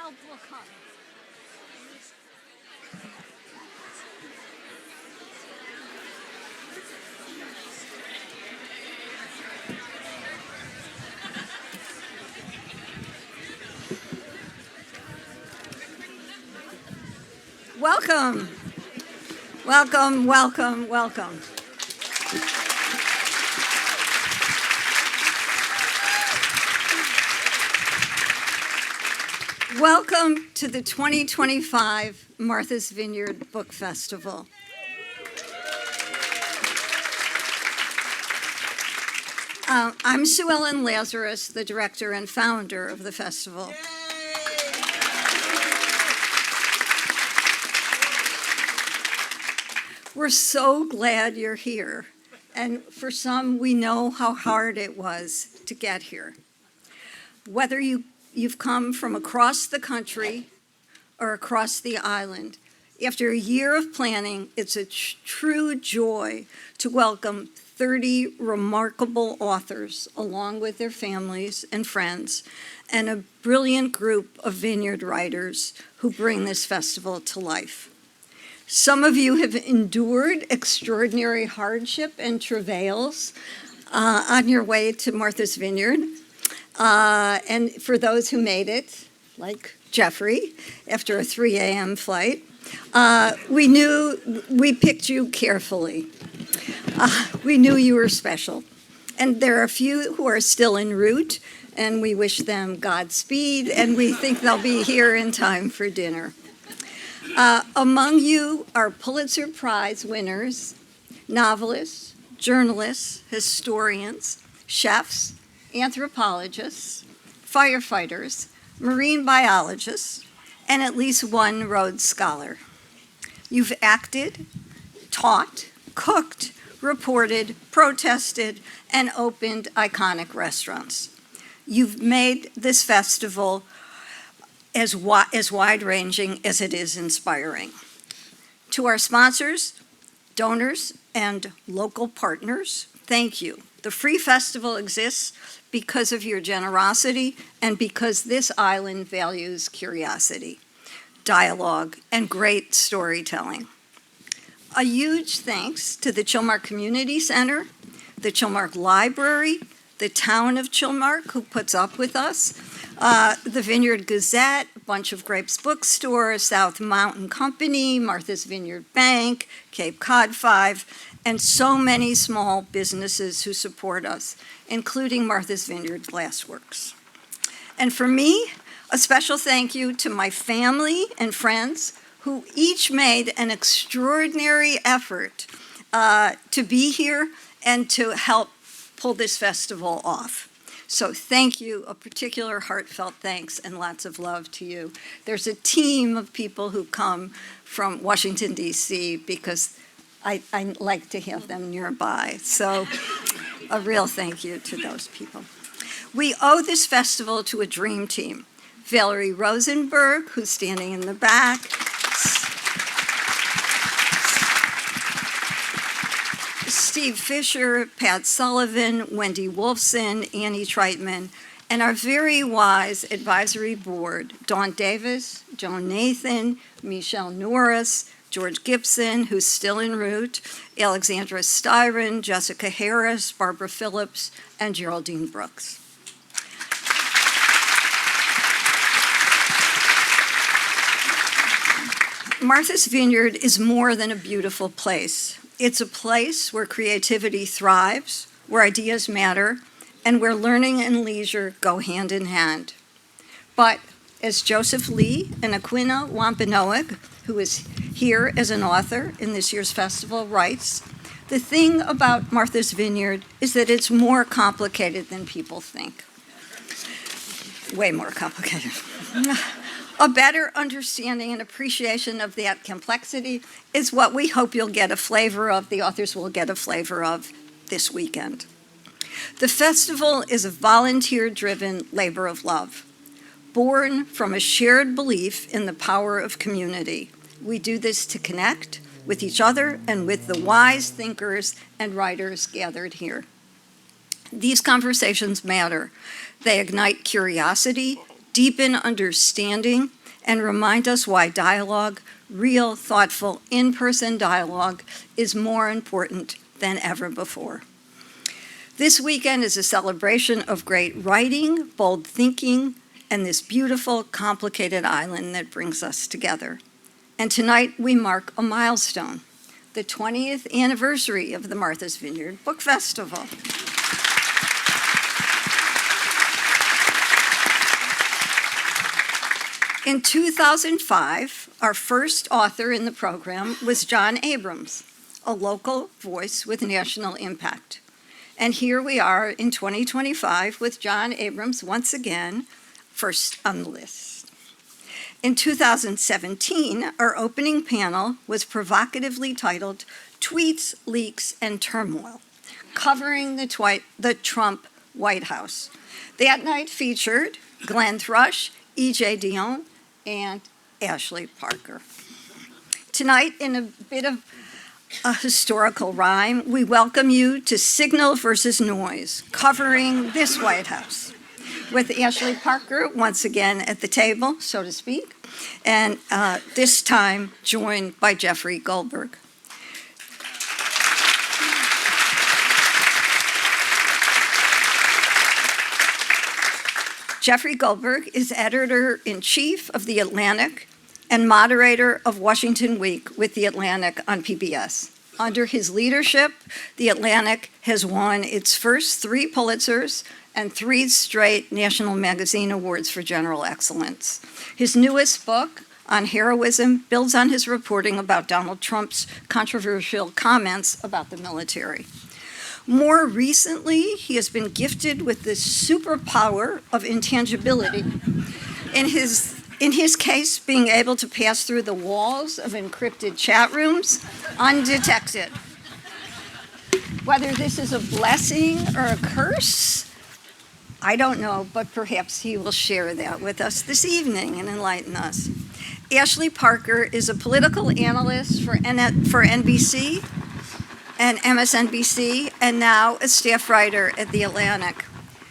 help will come. Welcome. Welcome, welcome, welcome. Welcome to the 2025 Martha's Vineyard Book Festival. I'm Sue Ellen Lazarus, the director and founder of the festival. We're so glad you're here. And for some, we know how hard it was to get here. Whether you've come from across the country or across the island, after a year of planning, it's a true joy to welcome 30 remarkable authors, along with their families and friends, and a brilliant group of vineyard writers who bring this festival to life. Some of you have endured extraordinary hardship and travails on your way to Martha's Vineyard. And for those who made it, like Jeffrey, after a 3 a.m. flight, we picked you carefully. We knew you were special. And there are a few who are still en route, and we wish them Godspeed, and we think they'll be here in time for dinner. Among you are Pulitzer Prize winners, novelists, journalists, historians, chefs, anthropologists, firefighters, marine biologists, and at least one Rhodes Scholar. You've acted, taught, cooked, reported, protested, and opened iconic restaurants. You've made this festival as wide-ranging as it is inspiring. To our sponsors, donors, and local partners, thank you. The Free Festival exists because of your generosity and because this island values curiosity, dialogue, and great storytelling. A huge thanks to the Chilmark Community Center, the Chilmark Library, the town of Chilmark, who puts up with us, the Vineyard Gazette, Bunch of Grapes Bookstore, South Mountain Company, Martha's Vineyard Bank, Cape Cod 5, and so many small businesses who support us, including Martha's Vineyard Glassworks. And for me, a special thank you to my family and friends who each made an extraordinary effort to be here and to help pull this festival off. So thank you, a particular heartfelt thanks and lots of love to you. There's a team of people who come from Washington, D.C. because I like to have them nearby. So a real thank you to those people. We owe this festival to a dream team. Valerie Rosenberg, who's standing in the back. Steve Fisher, Pat Sullivan, Wendy Wolfson, Annie Treitman, and our very wise advisory board, Dawn Davis, Joan Nathan, Michelle Norris, George Gibson, who's still en route, Alexandra Styron, Jessica Harris, Barbara Phillips, and Geraldine Brooks. Martha's Vineyard is more than a beautiful place. It's a place where creativity thrives, where ideas matter, and where learning and leisure go hand in hand. But as Joseph Lee and Aquina Wampanoag, who is here as an author in this year's festival, writes, the thing about Martha's Vineyard is that it's more complicated than people think. Way more complicated. A better understanding and appreciation of that complexity is what we hope you'll get a flavor of, the authors will get a flavor of this weekend. The festival is a volunteer-driven labor of love, born from a shared belief in the power of community. We do this to connect with each other and with the wise thinkers and writers gathered here. These conversations matter. They ignite curiosity, deepen understanding, and remind us why dialogue, real, thoughtful, in-person dialogue, is more important than ever before. This weekend is a celebration of great writing, bold thinking, and this beautiful, complicated island that brings us together. And tonight we mark a milestone, the 20th anniversary of the Martha's Vineyard Book Festival. In 2005, our first author in the program was John Abrams, a local voice with national impact. And here we are in 2025 with John Abrams once again, first on the list. In 2017, our opening panel was provocatively titled Tweets, Leaks, and Turmoil, covering the Trump White House. That night featured Glenn Thrush, E.J. Dionne, and Ashley Parker. Tonight, in a bit of a historical rhyme, we welcome you to Signal versus Noise, covering this White House, with Ashley Parker once again at the table, so to speak, and this time joined by Jeffrey Goldberg. Jeffrey Goldberg is editor-in-chief of The Atlantic and moderator of Washington Week with The Atlantic on PBS. Under his leadership, The Atlantic has won its first 3 Pulitzers and 3 straight National Magazine Awards for General Excellence. His newest book on heroism builds on his reporting about Donald Trump's controversial comments about the military. More recently, he has been gifted with the superpower of intangibility. In his case, being able to pass through the walls of encrypted chat rooms undetected. Whether this is a blessing or a curse, I don't know, but perhaps he will share that with us this evening and enlighten us. Ashley Parker is a political analyst for NBC and MSNBC, and now a staff writer at The Atlantic.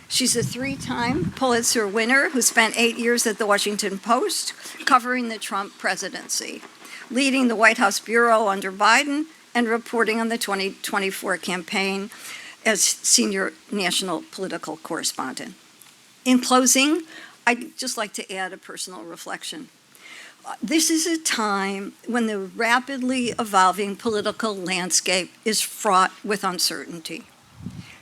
She's a 3-time Pulitzer winner who spent 8 years at the Washington Post covering the Trump presidency, leading the White House bureau under Biden and reporting on the 2024 campaign as senior national political correspondent. In closing, I'd just like to add a personal reflection. This is a time when the rapidly evolving political landscape is fraught with uncertainty.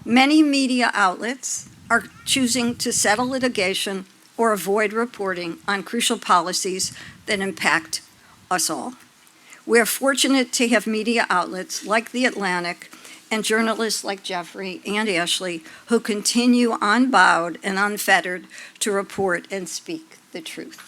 Many media outlets are choosing to settle litigation or avoid reporting on crucial policies that impact us all. We are fortunate to have media outlets like The Atlantic and journalists like Jeffrey and Ashley who continue unbowed and unfettered to report and speak the truth.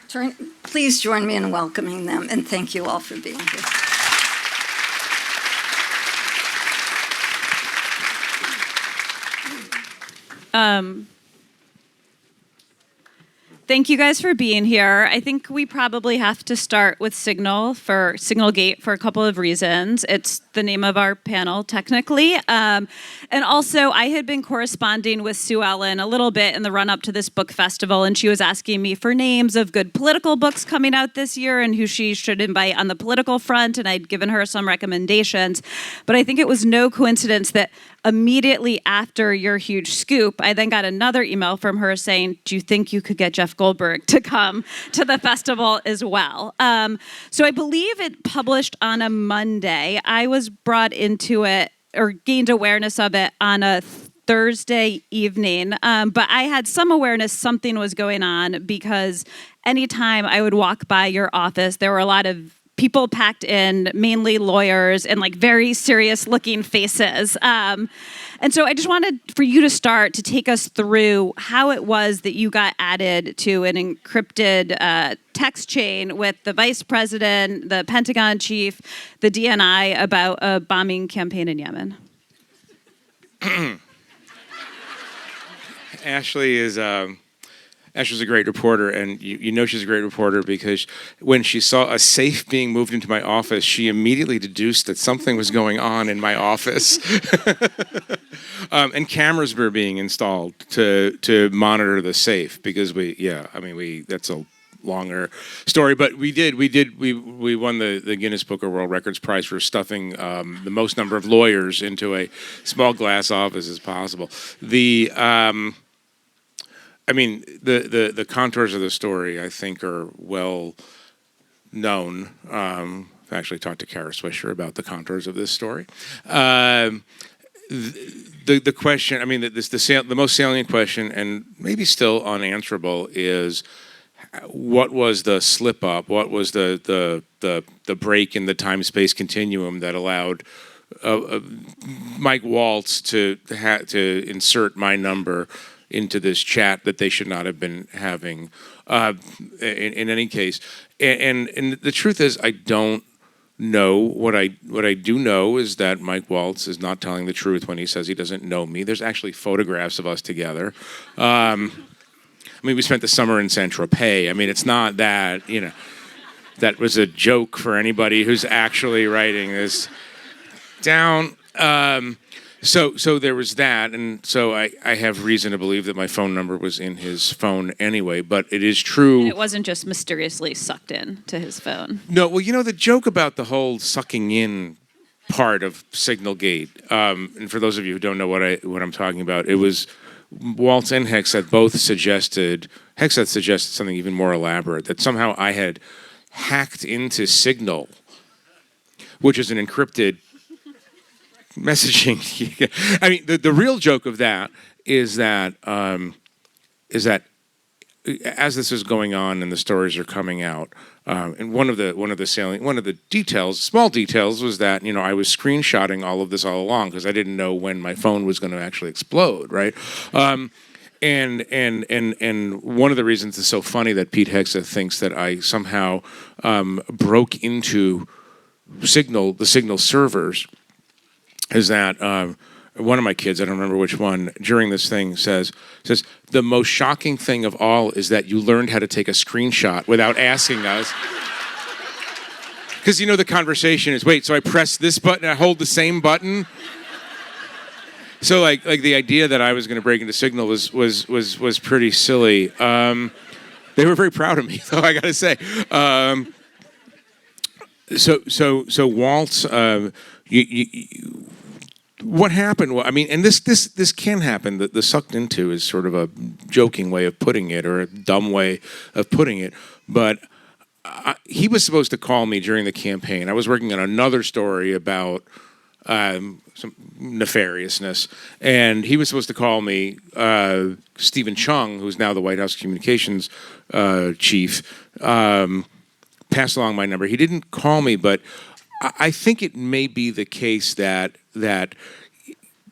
So please join me in welcoming them, and thank you all for being here. Thank you guys for being here. I think we probably have to start with Signalgate for a couple of reasons. It's the name of our panel, technically. And also, I had been corresponding with Sue Ellen a little bit in the run-up to this book festival, and she was asking me for names of good political books coming out this year and who she should invite on the political front, and I'd given her some recommendations. But I think it was no coincidence that immediately after your huge scoop, I then got another email from her saying, do you think you could get Jeff Goldberg to come to the festival as well? So I believe it published on a Monday. I was brought into it or gained awareness of it on a Thursday evening, but I had some awareness something was going on because anytime I would walk by your office, there were a lot of people packed in, mainly lawyers and like very serious looking faces. And so I just wanted for you to start to take us through how it was that you got added to an encrypted text chain with the vice president, the Pentagon chief, the DNI about a bombing campaign in Yemen. Ashley is Ashley's a great reporter, and you know she's a great reporter because when she saw a safe being moved into my office, she immediately deduced that something was going on in my office. And cameras were being installed to monitor the safe because that's a longer story, but we won the Guinness Book of World Records Prize for stuffing the most number of lawyers into a small glass office as possible. The contours of the story, I think, are well known. I've actually talked to Kara Swisher about the contours of this story. The question, the most salient question, and maybe still unanswerable, is what was the slip up? What was the break in the time-space continuum that allowed Mike Waltz to insert my number into this chat that they should not have been having? In any case, and the truth is, I don't know. What I do know is that Mike Waltz is not telling the truth when he says he doesn't know me. There's actually photographs of us together. We spent the summer in Saint-Tropez. It's not that, that was a joke for anybody who's actually writing this down. So there was that, and so I have reason to believe that my phone number was in his phone anyway, but it is true. And it wasn't just mysteriously sucked in to his phone. No, well, the joke about the whole sucking in part of Signalgate, and for those of you who don't know what I'm talking about, it was Waltz and Hexeth both suggested, Hexeth suggested something even more elaborate, that somehow I had hacked into Signal, which is an encrypted messaging. The real joke of that is that as this is going on and the stories are coming out, and one of the details, small details, was that I was screenshotting all of this all along because I didn't know when my phone was going to actually explode, right? And one of the reasons it's so funny that Pete Hexeth thinks that I somehow broke into the Signal servers is that one of my kids, I don't remember which one, during this thing says, the most shocking thing of all is that you learned how to take a screenshot without asking us. Because the conversation is, wait, so I press this button, I hold the same button? So like the idea that I was going to break into Signal was pretty silly. They were very proud of me, though, I got to say. So Waltz, what happened? Well, and this can happen. The sucked into is sort of a joking way of putting it, or a dumb way of putting it. But he was supposed to call me during the campaign. I was working on another story about some nefariousness, and he was supposed to call me. Stephen Chung, who's now the White House communications chief, passed along my number. He didn't call me, but I think it may be the case that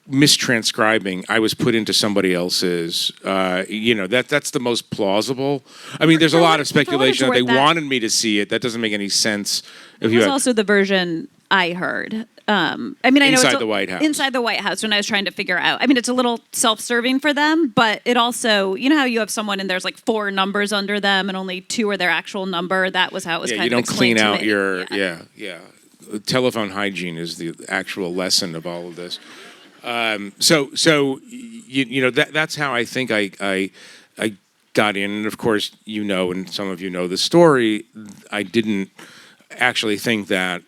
mistranscribing, I was put into somebody else's, that's the most plausible. There's a lot of speculation that they wanted me to see it. That doesn't make any sense. It was also the version I heard. I know inside the White House. Inside the White House when I was trying to figure out. It's a little self-serving for them, but it also, how you have someone and there's like 4 numbers under them and only 2 are their actual number. That was how it was kind of explained to me. You don't clean out your, telephone hygiene is the actual lesson of all of this. That's how I think I got in. And of course, and some of you know the story. I didn't actually think that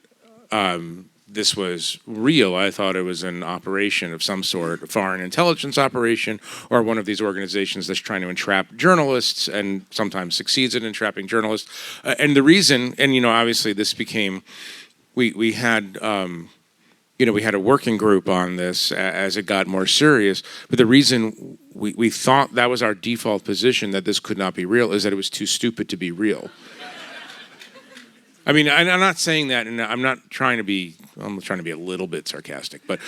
this was real. I thought it was an operation of some sort, a foreign intelligence operation, or one of these organizations that's trying to entrap journalists and sometimes succeeds in entrapping journalists. And the reason, obviously this became, we had a working group on this as it got more serious. But the reason we thought that was our default position, that this could not be real, is that it was too stupid to be real. I'm not saying that, and I'm trying to be a little bit sarcastic, but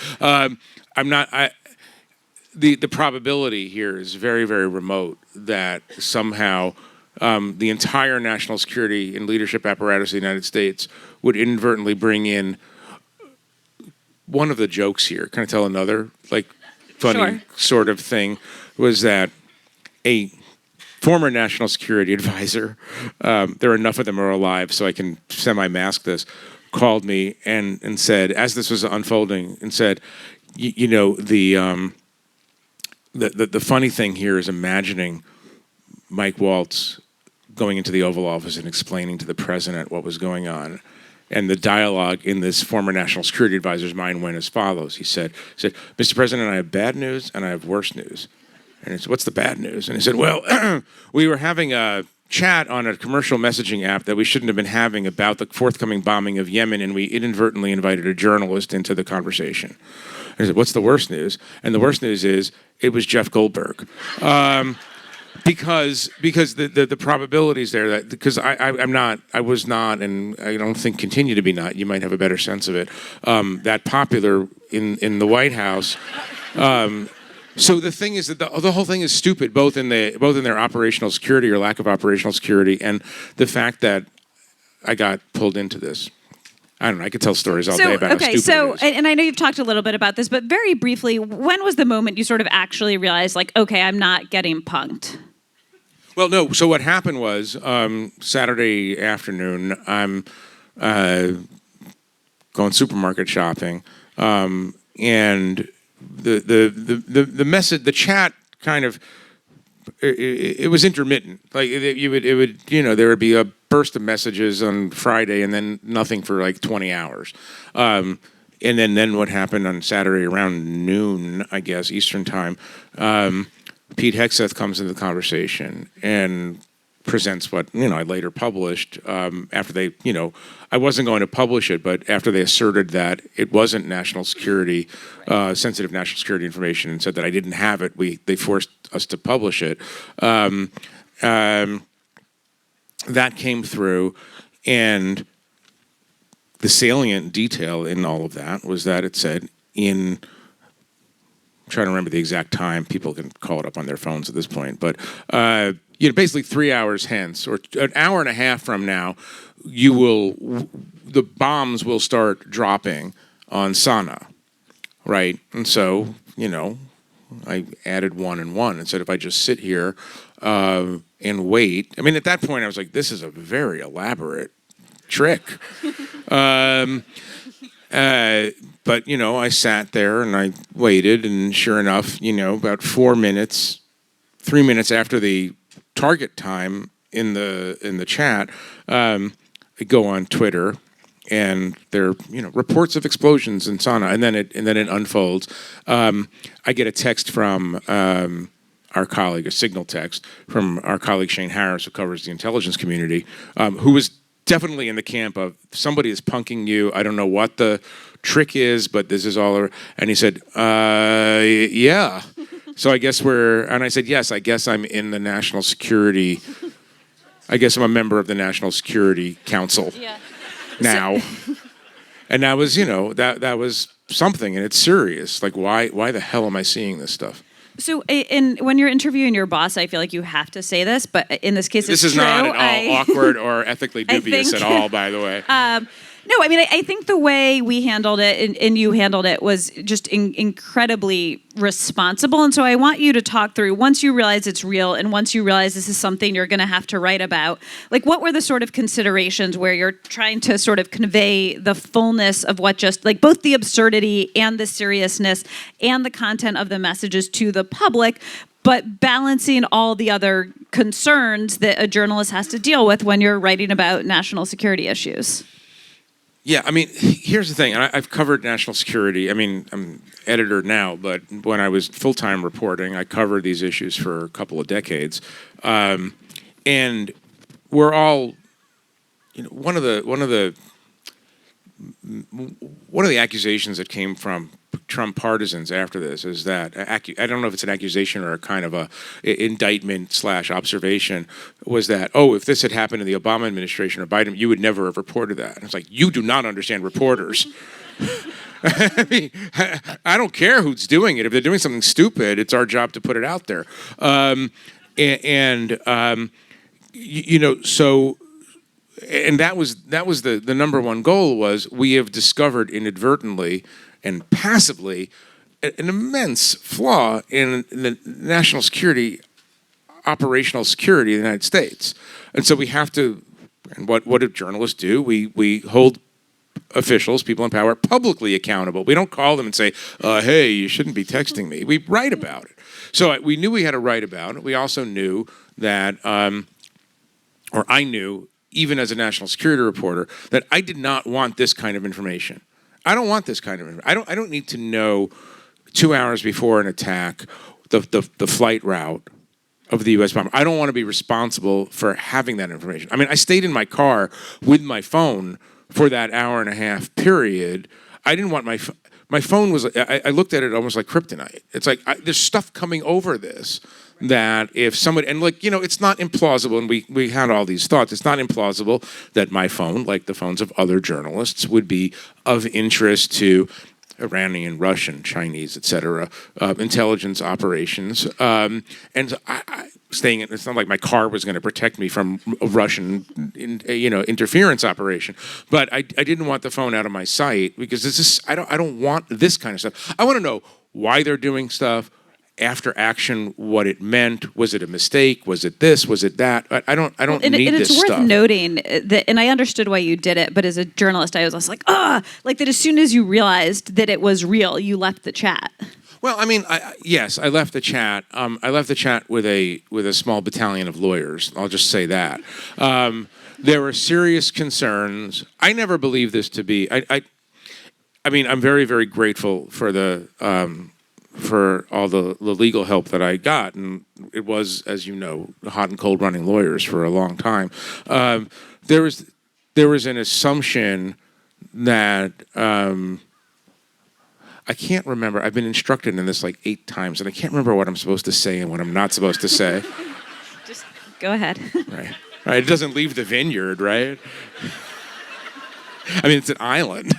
the probability here is very, very remote that somehow the entire national security and leadership apparatus of the United States would inadvertently bring in one of the jokes here. Can I tell another funny sort of thing? Was that a former national security advisor, there are enough of them are alive so I can semi-mask this, called me and said, as this was unfolding, and said, you know, the funny thing here is imagining Mike Waltz going into the Oval Office and explaining to the president what was going on. And the dialogue in this former national security advisor's mind went as follows. He said, Mr. President, I have bad news and I have worse news. And he said, what's the bad news? And he said, well, we were having a chat on a commercial messaging app that we shouldn't have been having about the forthcoming bombing of Yemen, and we inadvertently invited a journalist into the conversation. And he said, what's the worst news? And the worst news is it was Jeff Goldberg. Because the probabilities there, that because I was not, and I don't think continue to be not, you might have a better sense of it, that popular in the White House. So the thing is that the whole thing is stupid, both in their operational security or lack of operational security, and the fact that I got pulled into this. I don't know. I could tell stories all day about how stupid it is. And I know you've talked a little bit about this, but very briefly, when was the moment you sort of actually realized, like, okay, I'm not getting punked? Well, no. So what happened was Saturday afternoon, I'm going supermarket shopping, and the message, the chat, kind of it was intermittent. Like it would there would be a burst of messages on Friday and then nothing for like 20 hours. And then what happened on Saturday around noon, I guess, Eastern time, Pete Hegseth comes into the conversation and presents what, I later published after they, I wasn't going to publish it, but after they asserted that it wasn't national security, sensitive national security information, and said that I didn't have it, they forced us to publish it. That came through, and the salient detail in all of that was that it said I'm trying to remember the exact time. People can call it up on their phones at this point, but basically 3 hours hence, or an hour and a half from now, the bombs will start dropping on Sana'a, right? And so, I added 1 and 1 and said, if I just sit here and wait. I mean, at that point, I was like, this is a very elaborate trick. But, I sat there and I waited, and sure enough, about 3 minutes after the target time in the chat, I go on Twitter, and there are reports of explosions in Sana'a, and then it unfolds. I get a text from our colleague, a signal text from our colleague Shane Harris, who covers the intelligence community, who was definitely in the camp of somebody is punking you. I don't know what the trick is, but this is all. And he said, yeah. So I guess and I said, yes, I guess I'm in the national security. I guess I'm a member of the National Security Council now. And that was, that was something, and it's serious. Like, why the hell am I seeing this stuff? So when you're interviewing your boss, I feel like you have to say this, but in this case, it's true. This is not at all awkward or ethically dubious at all, by the way. No, I mean, I think the way we handled it and you handled it was just incredibly responsible. And so I want you to talk through, once you realize it's real and once you realize this is something you're going to have to write about, like what were the sort of considerations where you're trying to sort of convey the fullness of what just, like both the absurdity and the seriousness and the content of the messages to the public, but balancing all the other concerns that a journalist has to deal with when you're writing about national security issues? Yeah, I mean, here's the thing. And I've covered national security. I mean, I'm editor now, but when I was full-time reporting, I covered these issues for a couple of decades. And we're all, one of the accusations that came from Trump partisans after this is that, I don't know if it's an accusation or a kind of a indictment / observation, was that, if this had happened in the Obama administration or Biden, you would never have reported that. And it's like, you do not understand reporters. I mean, I don't care who's doing it. If they're doing something stupid, it's our job to put it out there. So, and that was the number one goal, was we have discovered inadvertently and passively an immense flaw in the national security operational security of the United States. And so we have to, and what do journalists do? We hold officials, people in power, publicly accountable. We don't call them and say, hey, you shouldn't be texting me. We write about it. So we knew we had to write about it. We also knew that, or I knew, even as a national security reporter, that I did not want this kind of information. I don't want this kind of information. I don't need to know 2 hours before an attack the flight route of the U.S. bomber. I don't want to be responsible for having that information. I mean, I stayed in my car with my phone for that hour and a half period. I didn't want my phone was, I looked at it almost like kryptonite. It's like, there's stuff coming over this that if somebody, and like, it's not implausible, and we had all these thoughts, it's not implausible that my phone, like the phones of other journalists, would be of interest to Iranian, Russian, Chinese, etc., intelligence operations. And so it's not like my car was going to protect me from a Russian, interference operation. But I didn't want the phone out of my sight because I don't want this kind of stuff. I want to know why they're doing stuff. After action, what it meant. Was it a mistake? Was it this? Was it that? I don't need this stuff. It's worth noting that, and I understood why you did it, but as a journalist, I was like, like that as soon as you realized that it was real, you left the chat. Well, I mean, yes, I left the chat. I left the chat with a small battalion of lawyers. I'll just say that. There were serious concerns. I never believed this to be. I mean, I'm very, very grateful for for all the legal help that I got, and it was, as you know, hot and cold running lawyers for a long time. There was an assumption that I can't remember. I've been instructed in this like 8 times, and I can't remember what I'm supposed to say and what I'm not supposed to say. Just go ahead. Right. It doesn't leave the vineyard, right? I mean, it's an island.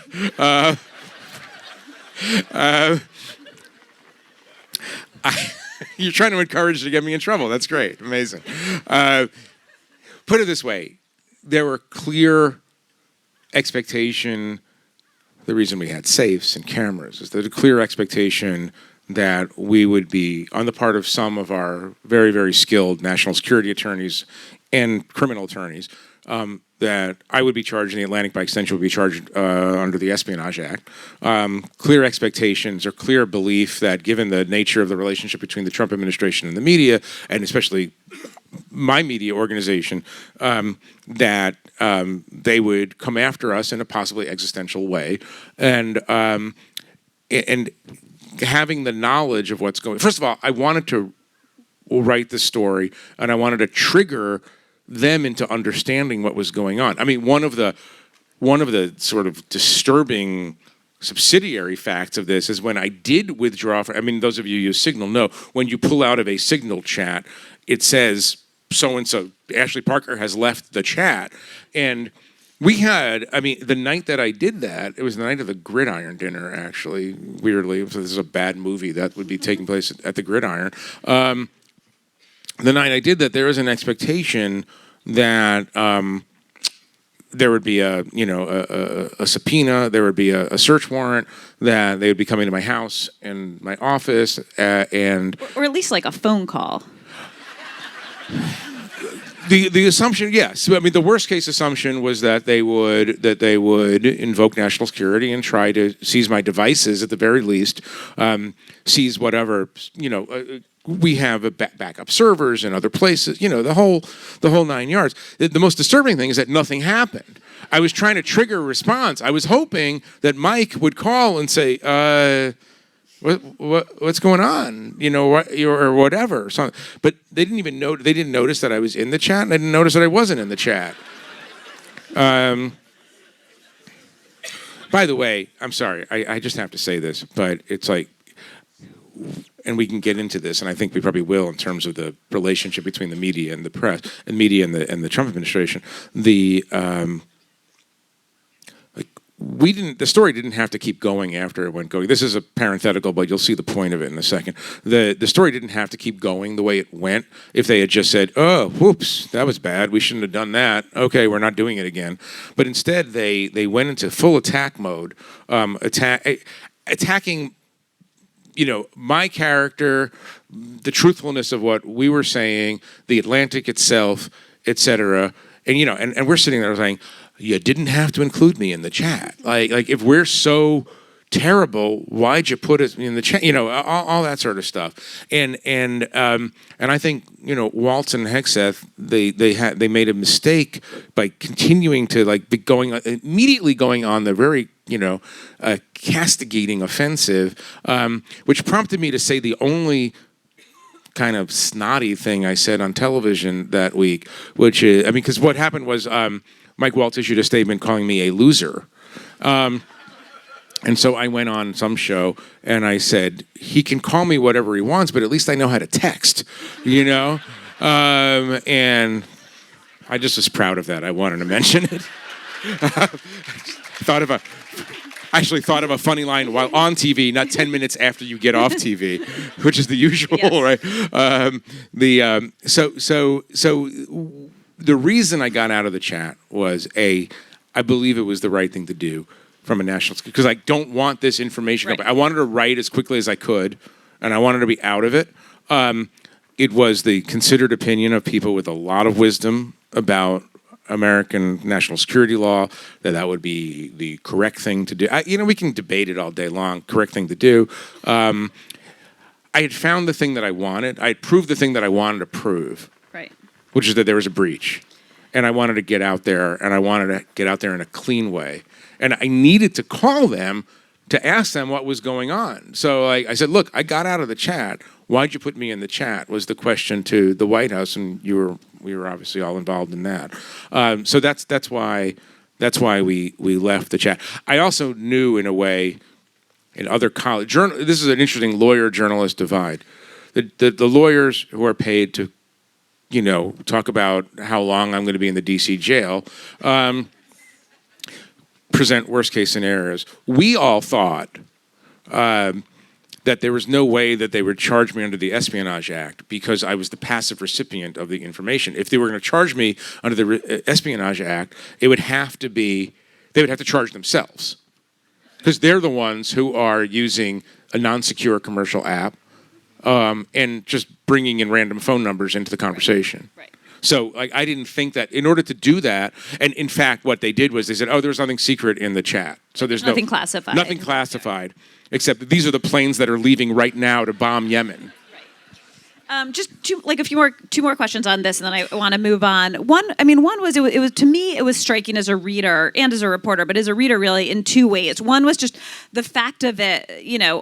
You're trying to encourage to get me in trouble. That's great. Amazing. Put it this way. There were clear expectation. The reason we had safes and cameras is there's a clear expectation that we would be, on the part of some of our very, very skilled national security attorneys and criminal attorneys, that I would be charged and the Atlantic by extension would be charged under the Espionage Act. Clear expectations or clear belief that given the nature of the relationship between the Trump administration and the media, and especially my media organization, that they would come after us in a possibly existential way. And having the knowledge of what's going on. First of all, I wanted to write the story and I wanted to trigger them into understanding what was going on. I mean, one of the sort of disturbing subsidiary facts of this is when I did withdraw those of you who use Signal know, when you pull out of a Signal chat, it says so-and-so, Ashley Parker has left the chat. And we had, the night that I did that, it was the night of the Gridiron dinner, actually, weirdly. So this is a bad movie that would be taking place at the Gridiron. The night I did that, there was an expectation that there would be a subpoena, there would be a search warrant, that they would be coming to my house and my office, and or at least like a phone call. The assumption, yes. I mean, the worst case assumption was that they would invoke national security and try to seize my devices at the very least, seize whatever we have backup servers in other places, the whole 9 yards. The most disturbing thing is that nothing happened. I was trying to trigger a response. I was hoping that Mike would call and say, what's going on? Or whatever. But they didn't even know. They didn't notice that I was in the chat, and they didn't notice that I wasn't in the chat. By the way, I'm sorry. I just have to say this, but it's like, and we can get into this, and I think we probably will in terms of the relationship between the media and the press, and media and the Trump administration. The story didn't have to keep going after it went going. This is a parenthetical, but you'll see the point of it in a second. The story didn't have to keep going the way it went if they had just said, oh, whoops, that was bad. We shouldn't have done that. Okay, we're not doing it again. But instead, they went into full attack mode, attacking my character, the truthfulness of what we were saying, the Atlantic itself, etc. And we're sitting there saying, you didn't have to include me in the chat. Like if we're so terrible, why'd you put us in the chat? All that sort of stuff. And I think Waltz and Hegseth, they made a mistake by continuing to be immediately going on the very castigating offensive, which prompted me to say the only kind of snotty thing I said on television that week, which is, because what happened was Mike Waltz issued a statement calling me a loser. And so I went on some show and I said, he can call me whatever he wants, but at least I know how to text, And I just was proud of that. I wanted to mention it. thought of a funny line while on TV, not 10 minutes after you get off TV, which is the usual, yes. Right? So the reason I got out of the chat was I believe it was the right thing to do from a national, because I don't want this information. Right. I wanted to write as quickly as I could, and I wanted to be out of it. It was the considered opinion of people with a lot of wisdom about American national security law that would be the correct thing to do. We can debate it all day long. Correct thing to do. I had found the thing that I wanted. I had proved the thing that I wanted to prove. Right. Which is that there was a breach, and I wanted to get out there, and I wanted to get out there in a clean way. And I needed to call them to ask them what was going on. So I said, look, I got out of the chat. Why'd you put me in the chat? Was the question to the White House, and we were obviously all involved in that. So that's why we left the chat. I also knew, in a way, in other college this is an interesting lawyer-journalist divide. The lawyers who are paid to talk about how long I'm going to be in the D.C. jail, present worst-case scenarios. We all thought that there was no way that they would charge me under the Espionage Act because I was the passive recipient of the information. If they were going to charge me under the Espionage Act, they would have to charge themselves, because they're the ones who are using a non-secure commercial app and just bringing in random phone numbers into the conversation. Right. So I didn't think that in order to do that, and in fact what they did was they said, there's nothing secret in the chat. So there's nothing classified. Nothing classified, except that these are the planes that are leaving right now to bomb Yemen. Right. Just two more questions on this, and then I want to move on. One was it was to me, it was striking as a reader and as a reporter, but as a reader really in two ways. One was just the fact of it,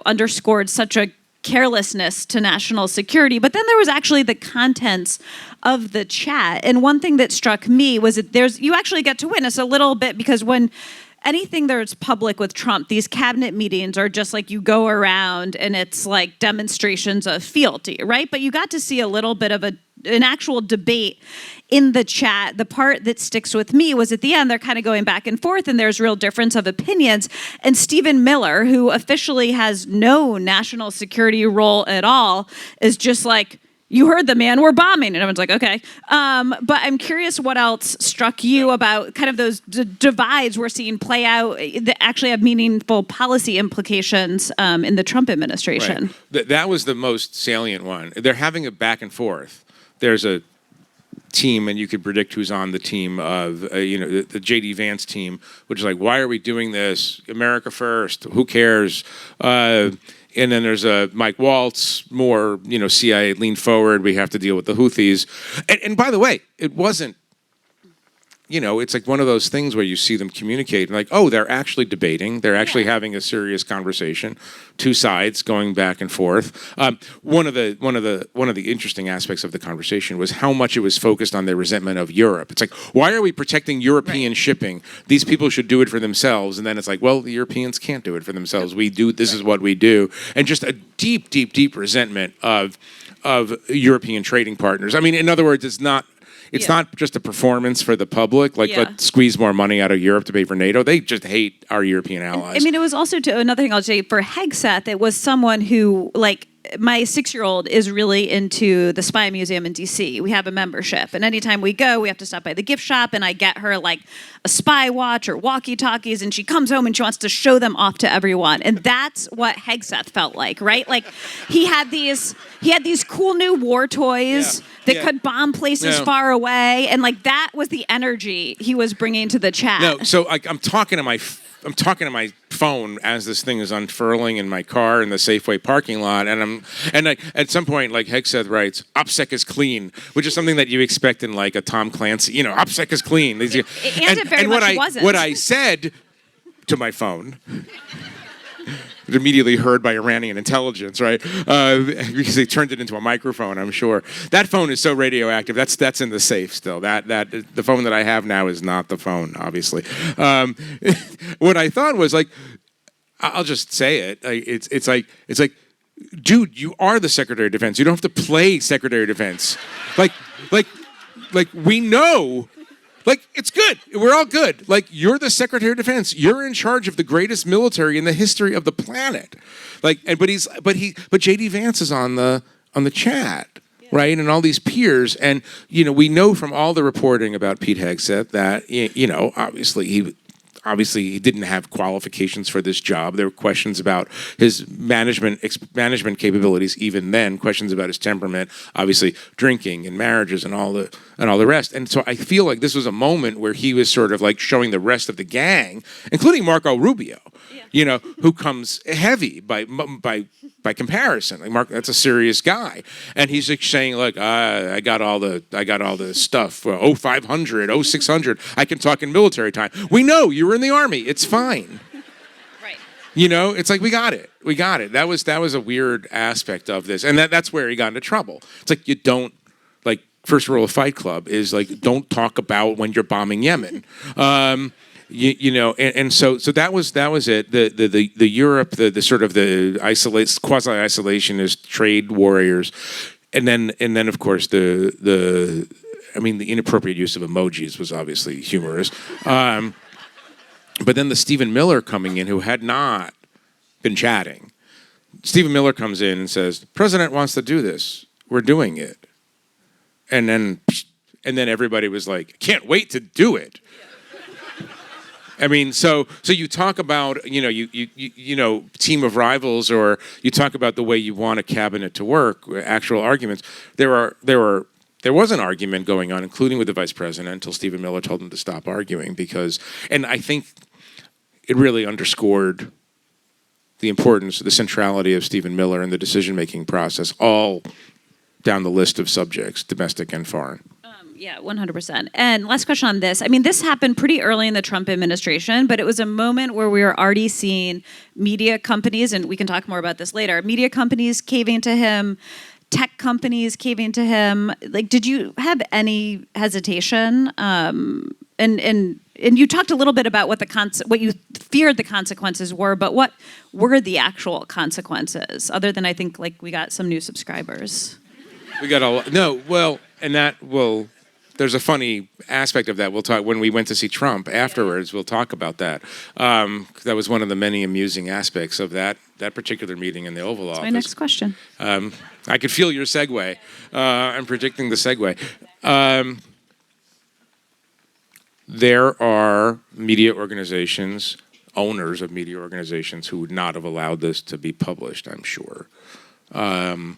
underscored such a carelessness to national security, but then there was actually the contents of the chat. And one thing that struck me was that you actually get to witness a little bit, because when anything that's public with Trump, these cabinet meetings are just like you go around and it's like demonstrations of fealty, right? But you got to see a little bit of an actual debate in the chat. The part that sticks with me was at the end, they're kind of going back and forth and there's real difference of opinions. And Stephen Miller, who officially has no national security role at all, is just like, you heard the man, we're bombing. And everyone's like, okay. But I'm curious what else struck you about kind of those divides we're seeing play out that actually have meaningful policy implications in the Trump administration. Right. That was the most salient one. They're having a back and forth. There's a team, and you could predict who's on the team of, the J.D. Vance team, which is like, why are we doing this? America first. Who cares? And then there's a Mike Waltz, more, CIA lean forward. We have to deal with the Houthis. And by the way, it wasn't, it's like one of those things where you see them communicate and like, they're actually debating. They're actually having a serious conversation. Two sides going back and forth. One of the interesting aspects of the conversation was how much it was focused on their resentment of Europe. It's like, why are we protecting European shipping? These people should do it for themselves. And then it's like, well, the Europeans can't do it for themselves. We do. This is what we do. And just a deep, deep, deep resentment of European trading partners. I mean, in other words, it's not just a performance for the public, let's squeeze more money out of Europe to pay for NATO. They just hate our European allies. It was also, another thing I'll say, for Hegseth, it was someone who, my 6-year-old is really into the Spy Museum in DC. We have a membership, and anytime we go, we have to stop by the gift shop, and I get her like a spy watch or walkie-talkies, and she comes home and she wants to show them off to everyone. And that's what Hegseth felt like, right? Like he had these cool new war toys that could bomb places far away, and like that was the energy he was bringing to the chat. No, so I'm talking to my phone as this thing is unfurling in my car in the Safeway parking lot, and at some point, like Hegseth writes, "OPSEC is clean," which is something that you expect in like a Tom Clancy, OPSEC is clean. It very much wasn't. What I said to my phone, immediately heard by Iranian intelligence, right? Because they turned it into a microphone, I'm sure. That phone is so radioactive. That's in the safe still. That the phone that I have now is not the phone, obviously. What I thought was like, I'll just say it. It's like, dude, you are the Secretary of Defense. You don't have to play Secretary of Defense. Like we know. Like, it's good. We're all good. Like, you're the Secretary of Defense. You're in charge of the greatest military in the history of the planet. Like, but J.D. Vance is on the chat, right? And all these peers. And, we know from all the reporting about Pete Hegseth that, obviously he didn't have qualifications for this job. There were questions about his management capabilities even then, questions about his temperament, obviously drinking and marriages and all the rest. And so I feel like this was a moment where he was sort of like showing the rest of the gang, including Marco Rubio, who comes heavy by comparison. Like Mark, that's a serious guy, and he's like saying like, I got all the stuff. 0500, 0600. I can talk in military time. We know you were in the Army. It's fine. Right. It's like we got it. That was a weird aspect of this, and that's where he got into trouble. It's like you don't like first rule of Fight Club is like don't talk about when you're bombing Yemen. And so that was it. The Europe, the sort of the quasi-isolationist trade warriors, and then of course the inappropriate use of emojis was obviously humorous. But then the Stephen Miller coming in, who had not been chatting. Stephen Miller comes in and says, "The president wants to do this. We're doing it." And then everybody was like, "Can't wait to do it." So you talk about, team of rivals, or you talk about the way you want a cabinet to work, actual arguments. There was an argument going on, including with the vice president, until Stephen Miller told him to stop arguing and I think it really underscored the importance, the centrality of Stephen Miller in the decision-making process, all down the list of subjects, domestic and foreign. Yeah, 100%. And last question on this. This happened pretty early in the Trump administration, but it was a moment where we were already seeing media companies, and we can talk more about this later, media companies caving to him, tech companies caving to him. Like, did you have any hesitation? And you talked a little bit about what you feared the consequences were, but what were the actual consequences, other than I think like we got some new subscribers? We got there's a funny aspect of that. We'll talk when we went to see Trump afterwards. We'll talk about that. That was one of the many amusing aspects of that particular meeting in the Oval Office. My next question. I could feel your segue. I'm predicting the segue. There are media organizations, owners of media organizations, who would not have allowed this to be published, I'm sure. I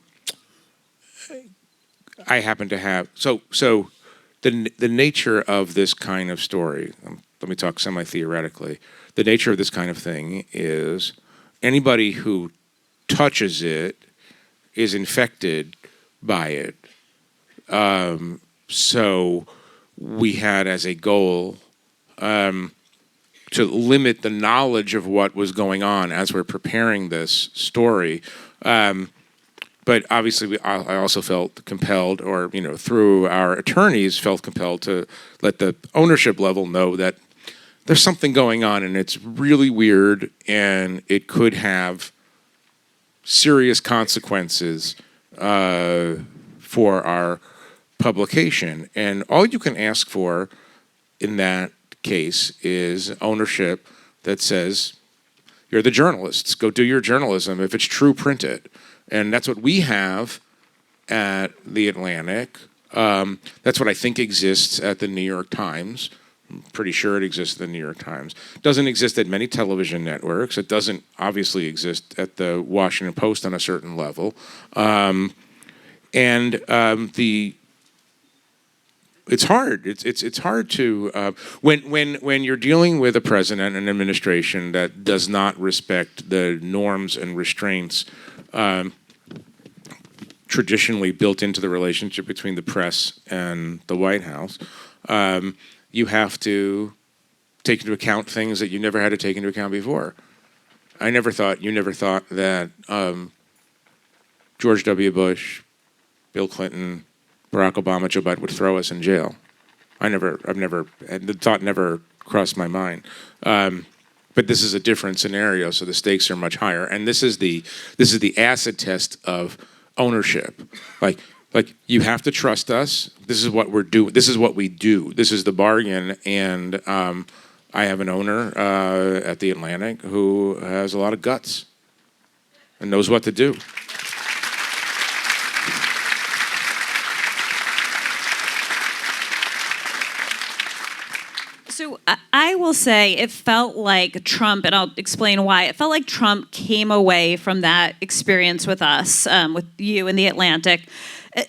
happen to have the nature of this kind of story. Let me talk semi-theoretically. The nature of this kind of thing is anybody who touches it is infected by it. So we had as a goal to limit the knowledge of what was going on as we're preparing this story. But obviously, I also felt compelled, or through our attorneys, felt compelled to let the ownership level know that there's something going on, and it's really weird, and it could have serious consequences for our publication. And all you can ask for in that case is ownership that says, "You're the journalists. Go do your journalism. If it's true, print it." And that's what we have at The Atlantic. That's what I think exists at the New York Times. I'm pretty sure it exists at the New York Times. It doesn't exist at many television networks. It doesn't obviously exist at the Washington Post on a certain level. It's hard. It's hard to when you're dealing with a president and administration that does not respect the norms and restraints traditionally built into the relationship between the press and the White House. You have to take into account things that you never had to take into account before. You never thought that George W. Bush, Bill Clinton, Barack Obama, Joe Biden would throw us in jail. The thought never crossed my mind. But this is a different scenario, so the stakes are much higher. And this is the acid test of ownership. Like you have to trust us. This is what we're doing. This is what we do. This is the bargain. And I have an owner at The Atlantic who has a lot of guts and knows what to do. So I will say it felt like Trump, and I'll explain why. It felt like Trump came away from that experience with us, with you in The Atlantic,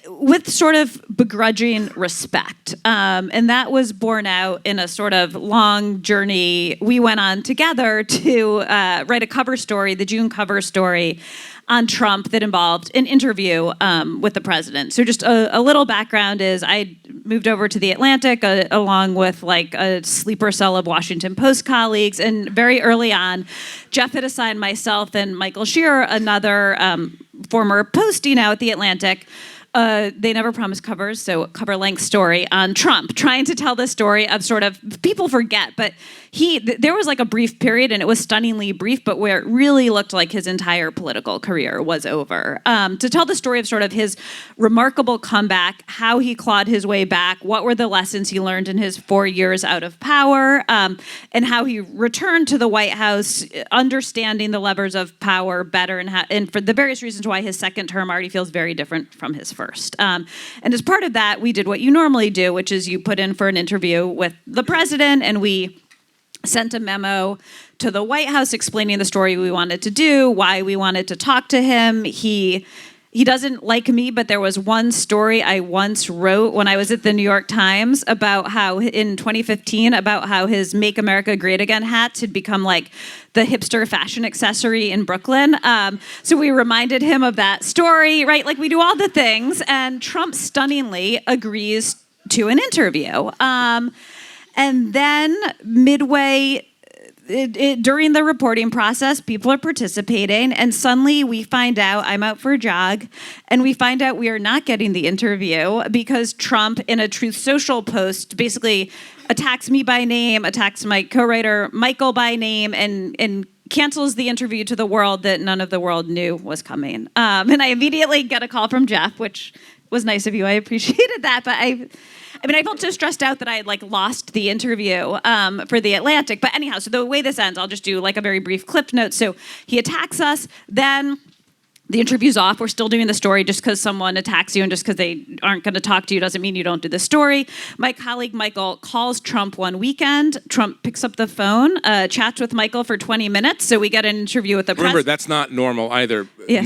with sort of begrudging respect. And that was borne out in a sort of long journey we went on together to write a cover story, the June cover story, on Trump that involved an interview with the president. So just a little background is I moved over to The Atlantic along with like a sleeper cell of Washington Post colleagues. And very early on, Jeff had assigned myself and Michael Shearer, another former Postie now at The Atlantic. They never promised covers, so cover-length story on Trump, trying to tell the story of sort of, people forget, but there was like a brief period, and it was stunningly brief, but where it really looked like his entire political career was over. To tell the story of sort of his remarkable comeback, how he clawed his way back, what were the lessons he learned in his 4 years out of power, and how he returned to the White House, understanding the levers of power better, and for the various reasons why his second term already feels very different from his first. And as part of that, we did what you normally do, which is you put in for an interview with the president, and we sent a memo to the White House explaining the story we wanted to do, why we wanted to talk to him. He doesn't like me, but there was one story I once wrote when I was at the New York Times about how in 2015, about how his Make America Great Again hats had become like the hipster fashion accessory in Brooklyn. So we reminded him of that story, right? Like we do all the things, and Trump stunningly agrees to an interview. And then midway during the reporting process, people are participating, and suddenly we find out, I'm out for a jog, and we find out we are not getting the interview because Trump, in a Truth Social post, basically attacks me by name, attacks my co-writer Michael by name, and cancels the interview to the world that none of the world knew was coming. And I immediately get a call from Jeff, which was nice of you. I appreciated that, but I felt so stressed out that I had like lost the interview for The Atlantic. But anyhow, so the way this ends, I'll just do like a very brief clip note. So he attacks us, then the interview's off. We're still doing the story. Just because someone attacks you and just because they aren't going to talk to you doesn't mean you don't do the story. My colleague Michael calls Trump one weekend. Trump picks up the phone, chats with Michael for 20 minutes. So we get an interview with the president. Remember, that's not normal either. Yeah.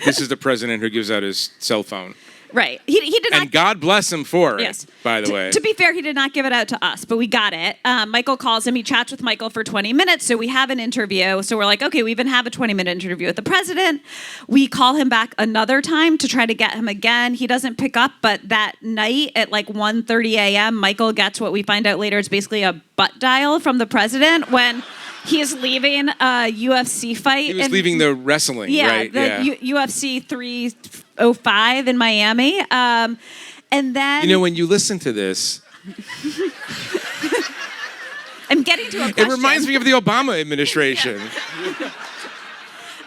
This is the president who gives out his cell phone. Right. He did not. And God bless him for it, by the way. To be fair, he did not give it out to us, but we got it. Michael calls him. He chats with Michael for 20 minutes, so we have an interview. So we're like, okay, we even have a 20-minute interview with the president. We call him back another time to try to get him again. He doesn't pick up, but that night at like 1:30 a.m., Michael gets what we find out later is basically a butt dial from the president when he is leaving a UFC fight. He was leaving the wrestling, right? UFC 305 in Miami. And then... You know, when you listen to this... I'm getting to a question. It reminds me of the Obama administration.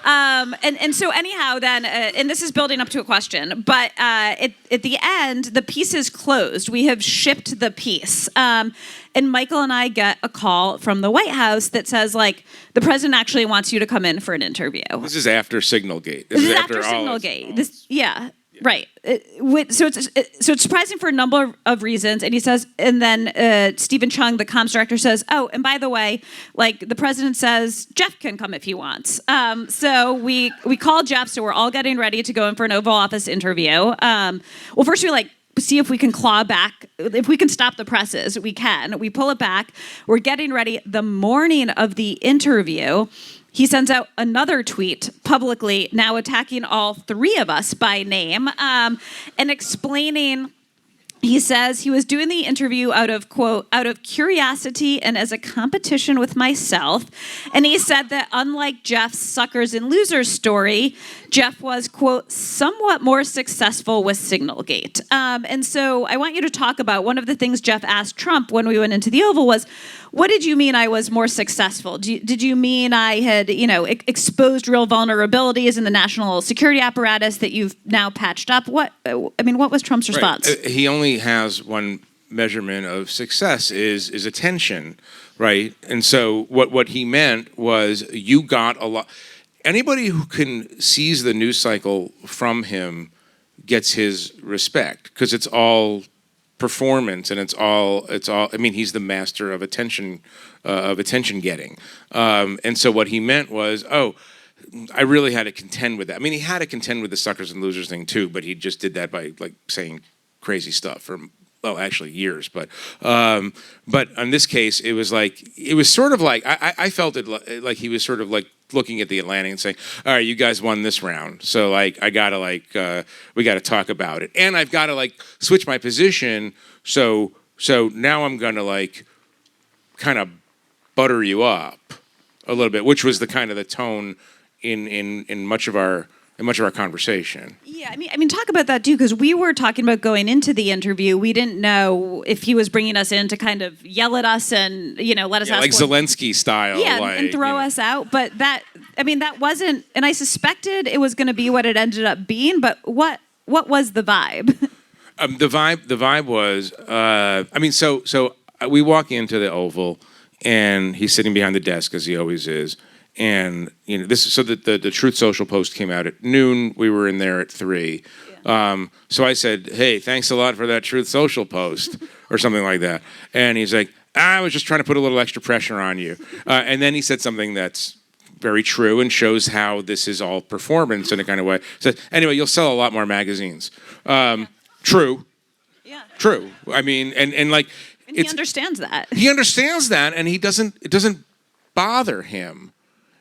And so anyhow, then, and this is building up to a question, but at the end, the piece is closed. We have shipped the piece. And Michael and I get a call from the White House that says, like, the president actually wants you to come in for an interview. This is after Signalgate. This is after Signalgate. Yeah. Right. So it's surprising for a number of reasons. And he says, and then Stephen Chung, the comms director, says, oh, and by the way, like, the president says Jeff can come if he wants. So we call Jeff. So we're all getting ready to go in for an Oval Office interview. Well, first we see if we can claw back, if we can stop the presses. We can. We pull it back. We're getting ready. The morning of the interview, he sends out another tweet publicly, now attacking all three of us by name, and explaining. He says he was doing the interview out of, quote, out of curiosity and as a competition with myself. And he said that unlike Jeff's suckers and losers story, Jeff was, quote, somewhat more successful with Signalgate. And so I want you to talk about one of the things Jeff asked Trump when we went into the Oval was, what did you mean I was more successful? Did you mean I had, exposed real vulnerabilities in the national security apparatus that you've now patched up? What was Trump's response? Right. He only has one measurement of success is attention, right? And so what he meant was you got a lot. Anybody who can seize the news cycle from him gets his respect because it's all performance and it's all I mean, he's the master of attention getting. And so what he meant was, I really had to contend with that. I mean, he had to contend with the suckers and losers thing too, but he just did that by like saying crazy stuff for, well, actually years. But in this case, it was sort of like, I felt it like he was sort of like looking at the Atlantic and saying, all right, you guys won this round. So like, we got to talk about it. And I've got to like switch my position. So now I'm going to like kind of butter you up a little bit, which was the kind of the tone in much of our conversation. Yeah, I mean, talk about that too, because we were talking about going into the interview. We didn't know if he was bringing us in to kind of yell at us and let us ask like Zelensky style, and throw us out. But that wasn't. And I suspected it was going to be what it ended up being. But what was the vibe? The vibe was. So we walk into the Oval, and he's sitting behind the desk as he always is. And the Truth Social post came out at noon. We were in there at 3. Yeah. So I said, "Hey, thanks a lot for that Truth Social post," or something like that. And he's like, "I was just trying to put a little extra pressure on you." And then he said something that's very true and shows how this is all performance in a kind of way. He said, "Anyway, you'll sell a lot more magazines." True. Yeah. True. I mean, and like, and he understands that. He understands that, and it doesn't bother him.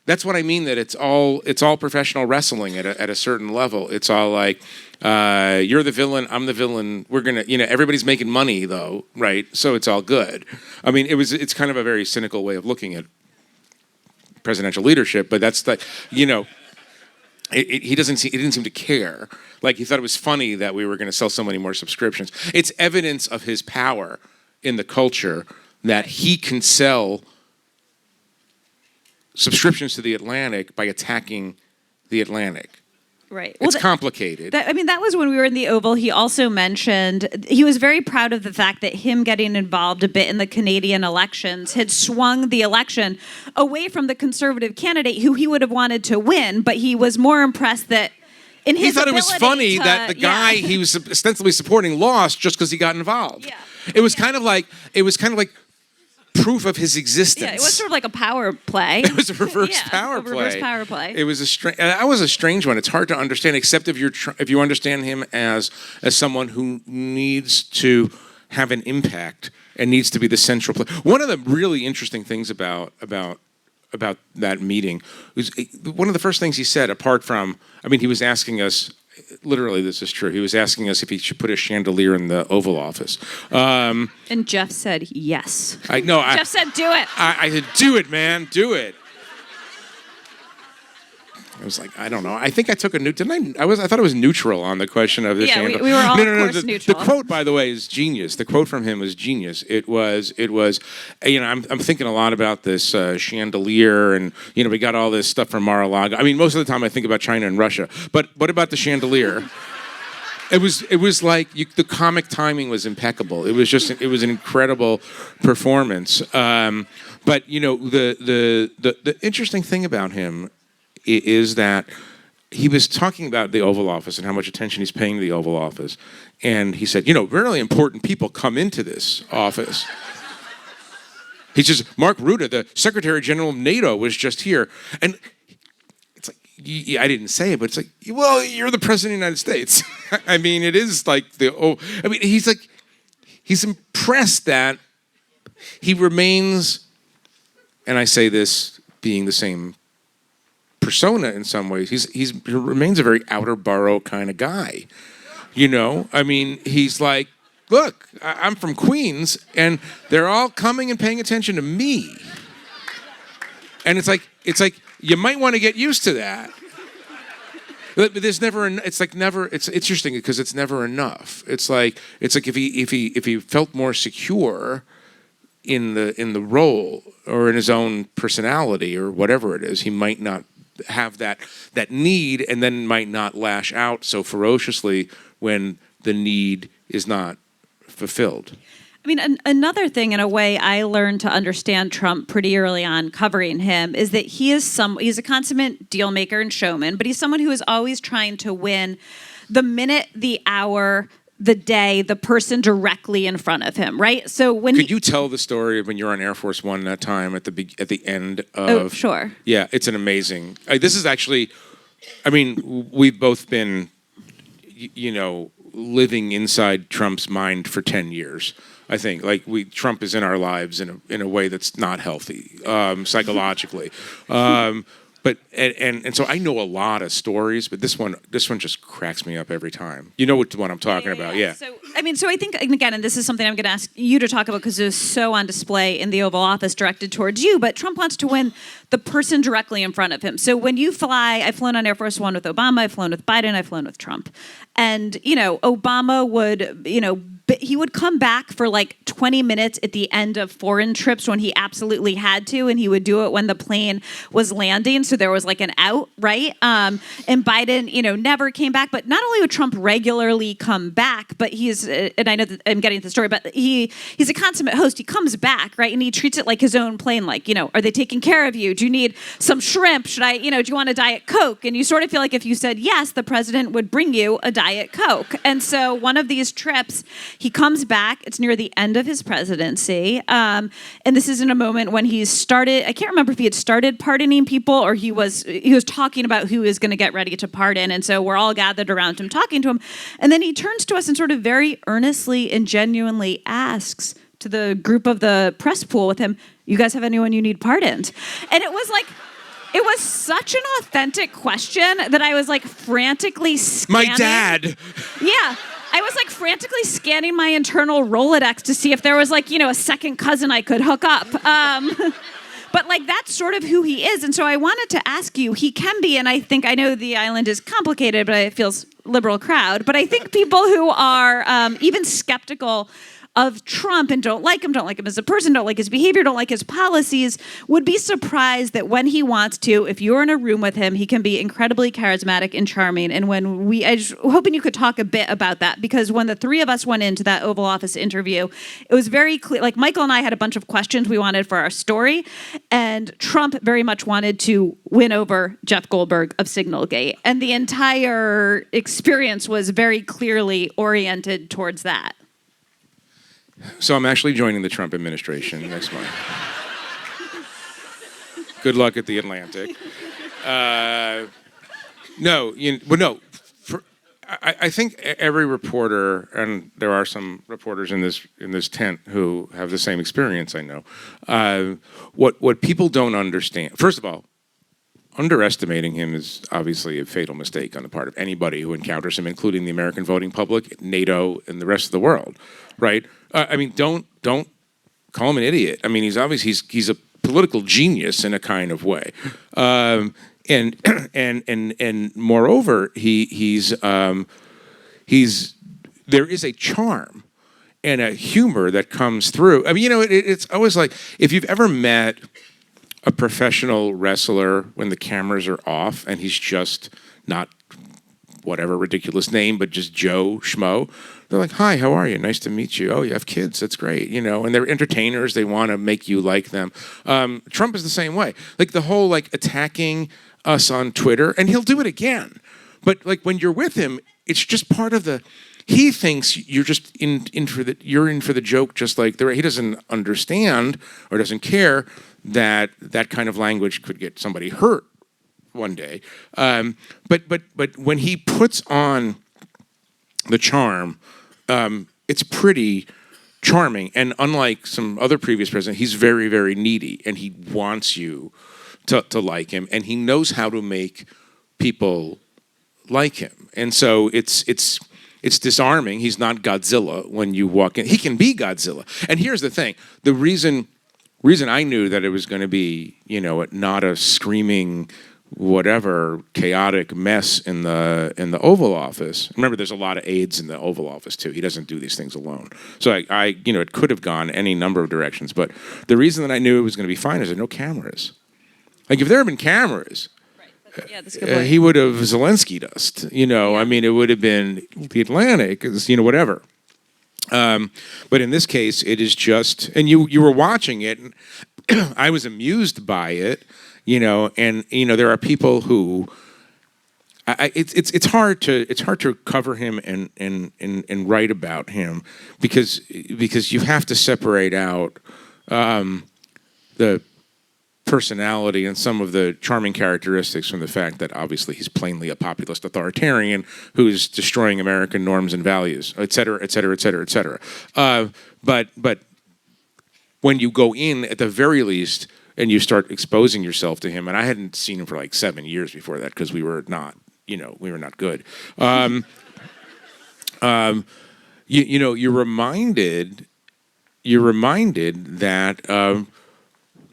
That's what I mean, that it's all professional wrestling at a certain level. It's all like, you're the villain, I'm the villain. We're going to, everybody's making money though, right? So it's all good. I mean, it's kind of a very cynical way of looking at presidential leadership, but that's the, he didn't seem to care. Like he thought it was funny that we were going to sell so many more subscriptions. It's evidence of his power in the culture that he can sell subscriptions to the Atlantic by attacking the Atlantic. Right. It's complicated. That was when we were in the Oval. He also mentioned he was very proud of the fact that him getting involved a bit in the Canadian elections had swung the election away from the Conservative candidate who he would have wanted to win, but he was more impressed that in his he thought it was funny that the guy he was ostensibly supporting lost just because he got involved. Yeah. It was kind of like proof of his existence. Yeah, it was sort of like a power play. It was a reverse power play. Reverse power play. It was that was a strange one. It's hard to understand, except if you understand him as someone who needs to have an impact and needs to be the central player. One of the really interesting things about that meeting was one of the first things he said. Apart from, he was asking us. Literally, this is true. He was asking us if he should put a chandelier in the Oval Office. And Jeff said yes. Jeff said do it. I said, do it, man. Do it. I was like, I don't know. I think I took a didn't I? I thought it was neutral on the question of the chandelier. We were all, of course, neutral. The quote, by the way, is genius. The quote from him was genius. It was. I'm thinking a lot about this chandelier, and we got all this stuff from Mar-a-Lago. I mean, most of the time I think about China and Russia, but what about the chandelier? It was like the comic timing was impeccable. It was an incredible performance. But the interesting thing about him is that he was talking about the Oval Office and how much attention he's paying to the Oval Office. And he said, really important people come into this office. He says, Mark Rutte, the Secretary General of NATO, was just here. And it's like, I didn't say it, but it's like, well, you're the President of the United States. I mean, it is like he's impressed that he remains, and I say this being the same persona in some ways. He remains a very outer borough kind of guy. I mean, he's like, look, I'm from Queens, and they're all coming and paying attention to me. And it's like you might want to get used to that. But there's never. It's like never. It's interesting because it's never enough. It's like if he felt more secure in the role or in his own personality or whatever it is, he might not have that need, and then might not lash out so ferociously when the need is not fulfilled. I mean, another thing, in a way, I learned to understand Trump pretty early on covering him is that he's a consummate deal maker and showman, but he's someone who is always trying to win the minute, the hour, the day, the person directly in front of him, right? So could you tell the story of when you're on Air Force One that time at the end of? Oh, sure. Yeah, it's an amazing. This is actually, I mean, we've both been, living inside Trump's mind for 10 years. I think Trump is in our lives in a way that's not healthy psychologically. But so I know a lot of stories, but this one just cracks me up every time. You know what I'm talking about, yeah. So I think, again, and this is something I'm going to ask you to talk about because it was so on display in the Oval Office directed towards you, but Trump wants to win the person directly in front of him. So when you fly, I've flown on Air Force One with Obama, I've flown with Biden, I've flown with Trump. And, Obama would, he would come back for like 20 minutes at the end of foreign trips when he absolutely had to, and he would do it when the plane was landing. So there was like an out, right? And Biden, never came back. But not only would Trump regularly come back, but and I know that I'm getting to the story, but he's a consummate host. He comes back, right? And he treats it like his own plane. Like, are they taking care of you? Do you need some shrimp? Should I, do you want a Diet Coke? And you sort of feel like if you said yes, the president would bring you a Diet Coke. And so one of these trips, he comes back. It's near the end of his presidency. And this is in a moment when he started, I can't remember if he had started pardoning people or he was talking about who is going to get ready to pardon. And so we're all gathered around him, talking to him. And then he turns to us and sort of very earnestly and genuinely asks to the group of the press pool with him, you guys have anyone you need pardoned? And it was like, it was such an authentic question that I was like frantically scanning. My dad. Yeah. I was like frantically scanning my internal Rolodex to see if there was like, a second cousin I could hook up. But like that's sort of who he is. And so I wanted to ask you, he can be, and I know the island is complicated, but it feels liberal crowd. But I think people who are even skeptical of Trump and don't like him as a person, don't like his behavior, don't like his policies, would be surprised that when he wants to, if you're in a room with him, he can be incredibly charismatic and charming. And I was hoping you could talk a bit about that, because when the three of us went into that Oval Office interview, it was very clear, like Michael and I had a bunch of questions we wanted for our story, and Trump very much wanted to win over Jeff Goldberg of Signalgate. And the entire experience was very clearly oriented towards that. So I'm actually joining the Trump administration next month. Good luck at the Atlantic. I think every reporter, and there are some reporters in this tent who have the same experience, I know. What people don't understand, first of all, underestimating him is obviously a fatal mistake on the part of anybody who encounters him, including the American voting public, NATO, and the rest of the world, right? Don't call him an idiot. I mean, he's a political genius in a kind of way. and and moreover, he's there is a charm and a humor that comes through. I mean, it's always like, if you've ever met a professional wrestler when the cameras are off and he's just not whatever ridiculous name, but just Joe Schmo. They're like, "Hi, how are you? Nice to meet you. Oh, you have kids? That's great." And they're entertainers. They want to make you like them. Trump is the same way. Like the whole attacking us on Twitter, and he'll do it again. But when you're with him, it's just part of the. He thinks you're just in for the joke, just like he doesn't understand or doesn't care that kind of language could get somebody hurt one day. But when he puts on the charm, it's pretty charming. And unlike some other previous presidents, he's very, very needy, and he wants you to like him, and he knows how to make people like him. And so it's disarming. He's not Godzilla when you walk in. He can be Godzilla. And here's the thing: the reason I knew that it was going to be, not a screaming, whatever chaotic mess in the Oval Office. Remember, there's a lot of aides in the Oval Office too. He doesn't do these things alone. So I it could have gone any number of directions. But the reason that I knew it was going to be fine is there are no cameras. Like if there had been cameras, yeah, that's a good point. he would have Zelensky'd us. I mean, it would have been the Atlantic, whatever. But in this case, it is just, and you were watching it, and I was amused by it, and there are people who, it's hard to cover him and write about him because you have to separate out the personality and some of the charming characteristics from the fact that obviously he's plainly a populist authoritarian who's destroying American norms and values, et cetera, et cetera, et cetera, et cetera. But when you go in, at the very least, and you start exposing yourself to him, and I hadn't seen him for like 7 years before that because we were not good. You're reminded that.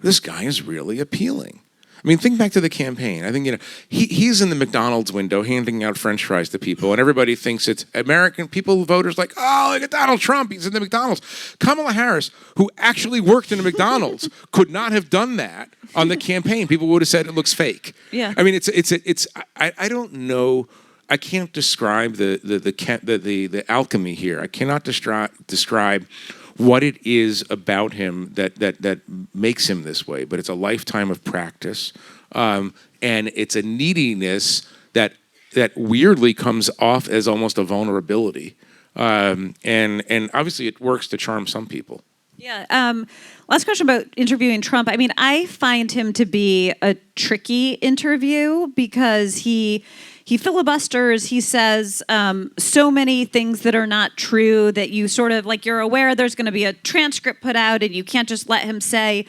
This guy is really appealing. I mean, think back to the campaign. I think, he's in the McDonald's window handing out French fries to people, and everybody thinks it's American people, voters like, oh, look at Donald Trump, he's in the McDonald's. Kamala Harris, who actually worked in a McDonald's, could not have done that on the campaign. People would have said it looks fake. Yeah. I mean, I don't know. I can't describe the alchemy here. I cannot describe what it is about him that makes him this way, but it's a lifetime of practice, and it's a neediness that weirdly comes off as almost a vulnerability, and obviously it works to charm some people. Yeah. Last question about interviewing Trump. I mean, I find him to be a tricky interview because he filibusters. He saes so many things that are not true that you sort of you're aware there's going to be a transcript put out, and you can't just let him say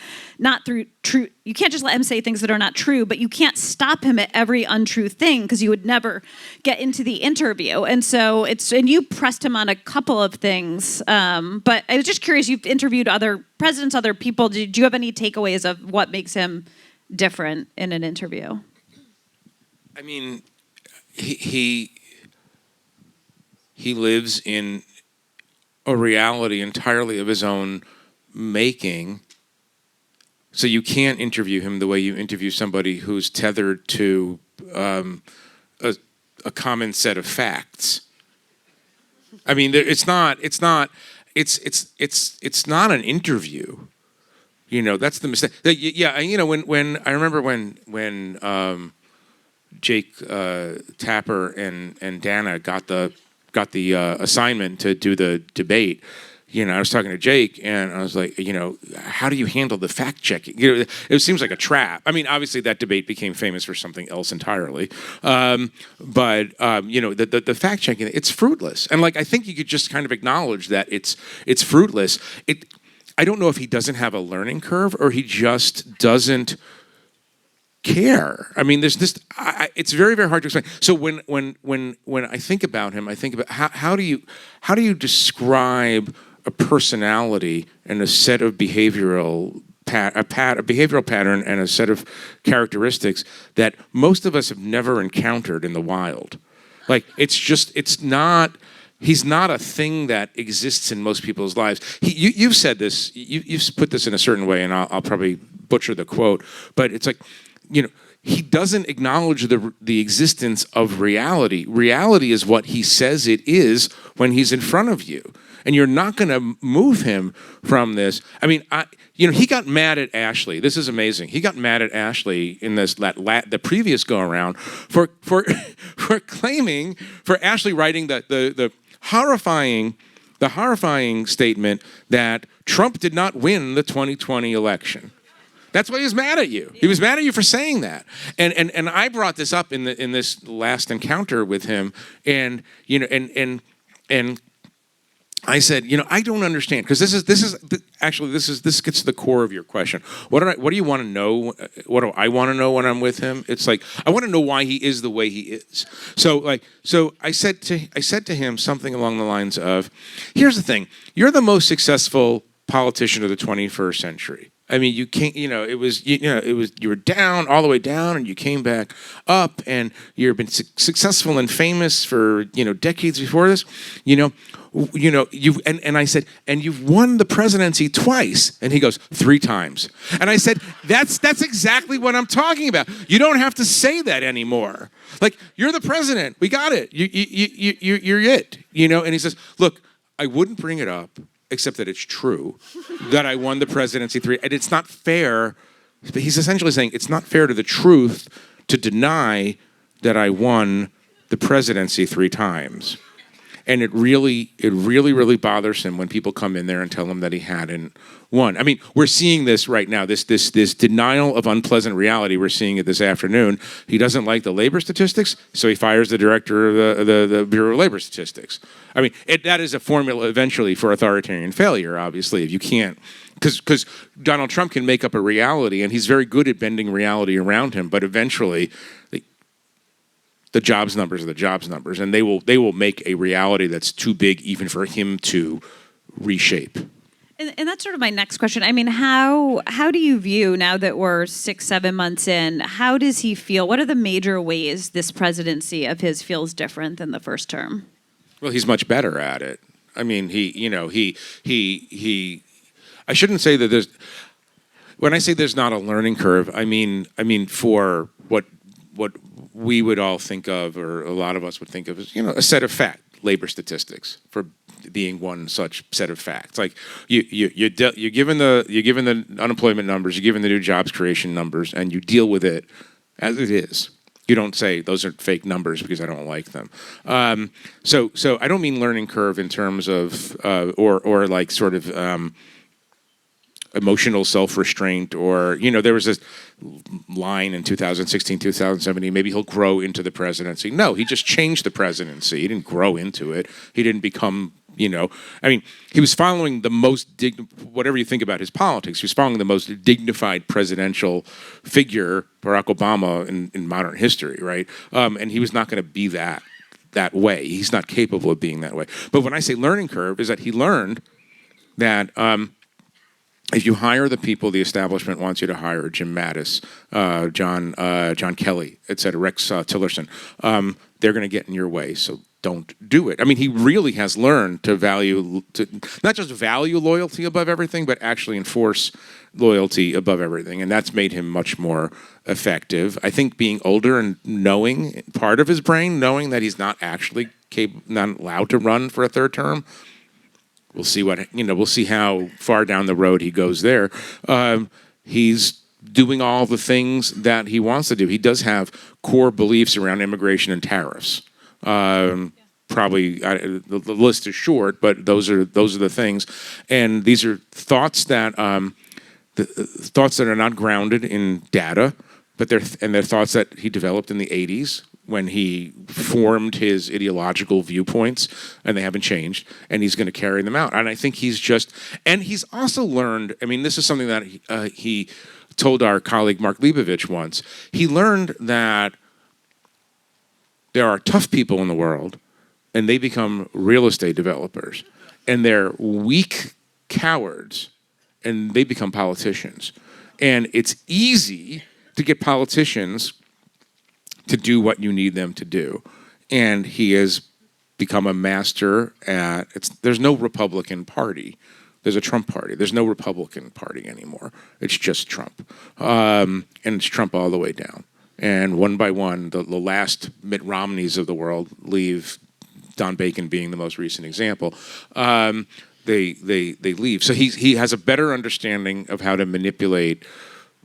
you can't just let him say things that are not true, but you can't stop him at every untrue thing because you would never get into the interview. And so and you pressed him on a couple of things. But I was just curious, you've interviewed other presidents, other people. Did you have any takeaways of what makes him different in an interview? I mean, he lives in a reality entirely of his own making. So you can't interview him the way you interview somebody who's tethered to a common set of facts. I mean, it's not an interview. That's the mistake. Yeah, when I remember when Jake Tapper and Dana got the assignment to do the debate. I was talking to Jake, and I was like, how do you handle the fact checking? It seems like a trap. I mean, obviously that debate became famous for something else entirely, but the fact checking, it's fruitless. And I think you could just kind of acknowledge that it's fruitless. I don't know if he doesn't have a learning curve or he just doesn't care. I mean, there's this. It's very, very hard to explain. So when I think about him, I think about how do you describe a personality and a set of behavioral a behavioral pattern and a set of characteristics that most of us have never encountered in the wild. Like, he's not a thing that exists in most people's lives. You've said this, you've put this in a certain way, and I'll probably butcher the quote, but it's like, he doesn't acknowledge the existence of reality. Reality is what he says it is when he's in front of you. And you're not going to move him from this. I mean, he got mad at Ashley. This is amazing. He got mad at Ashley in the previous go-around for Ashley writing the horrifying statement that Trump did not win the 2020 election. That's why he was mad at you. He was mad at you for saying that. And I brought this up in this last encounter with him, and I said, I don't understand, because this gets to the core of your question. What do you want to know? What do I want to know when I'm with him? It's like, I want to know why he is the way he is. So I said to him something along the lines of, here's the thing, you're the most successful politician of the 21st century. I mean, you can't, you were down, all the way down, and you came back up, and you've been successful and famous for, decades before this, and I said, and you've won the presidency twice. And he goes, 3 times. And I said, that's exactly what I'm talking about. You don't have to say that anymore. Like, you're the president. We got it. You're it. And he says, look, I wouldn't bring it up, except that it's true that I won the presidency 3, and it's not fair. He's essentially saying it's not fair to the truth to deny that I won the presidency 3 times. And it really bothers him when people come in there and tell him that he hadn't won. I mean, we're seeing this right now, this denial of unpleasant reality. We're seeing it this afternoon. He doesn't like the labor statistics, so he fires the director of the Bureau of Labor Statistics. I mean, that is a formula eventually for authoritarian failure, obviously, if you can't. Because Donald Trump can make up a reality, and he's very good at bending reality around him, but eventually the jobs numbers are the jobs numbers, and they will make a reality that's too big even for him to reshape. And that's sort of my next question. I mean, how do you view, now that we're 6-7 months in, how does he feel? What are the major ways this presidency of his feels different than the first term? Well, he's much better at it. I mean, he I shouldn't say that there's, when I say there's not a learning curve, I mean for what we would all think of, or a lot of us would think of as, a set of facts, labor statistics, for being one such set of facts. Like you're given the unemployment numbers, you're given the new jobs creation numbers, and you deal with it as it is. You don't say those are fake numbers because I don't like them. So I don't mean learning curve in terms of or like sort of emotional self-restraint, or there was this line in 2016, 2017, maybe he'll grow into the presidency. No, he just changed the presidency. He didn't grow into it. He didn't become, I mean, he was following the most, whatever you think about his politics, he was following the most dignified presidential figure, Barack Obama, in modern history, right? And he was not going to be that way. He's not capable of being that way. But when I say learning curve, is that he learned that if you hire the people the establishment wants you to hire, Jim Mattis, John Kelly, et cetera, Rex Tillerson, they're going to get in your way, so don't do it. I mean, he really has learned to not just value loyalty above everything, but actually enforce loyalty above everything, and that's made him much more effective. I think being older and knowing, part of his brain, knowing that he's not actually not allowed to run for a 3rd term. We'll see we'll see how far down the road he goes there. He's doing all the things that he wants to do. He does have core beliefs around immigration and tariffs. Probably the list is short, but those are the things. And these are thoughts that thoughts that are not grounded in data, but they're thoughts that he developed in the 80s. When he formed his ideological viewpoints, and they haven't changed, and he's going to carry them out. And I think he's also learned, I mean, this is something that he told our colleague Mark Leibovich once. He learned that there are tough people in the world, and they become real estate developers, and they're weak cowards and they become politicians. And it's easy to get politicians to do what you need them to do. And he has become a master at, there's no Republican Party. There's a Trump party. There's no Republican Party anymore. It's just Trump. And it's Trump all the way down. And one by one, the last Mitt Romneys of the world leave, Don Bacon being the most recent example, they leave. So he has a better understanding of how to manipulate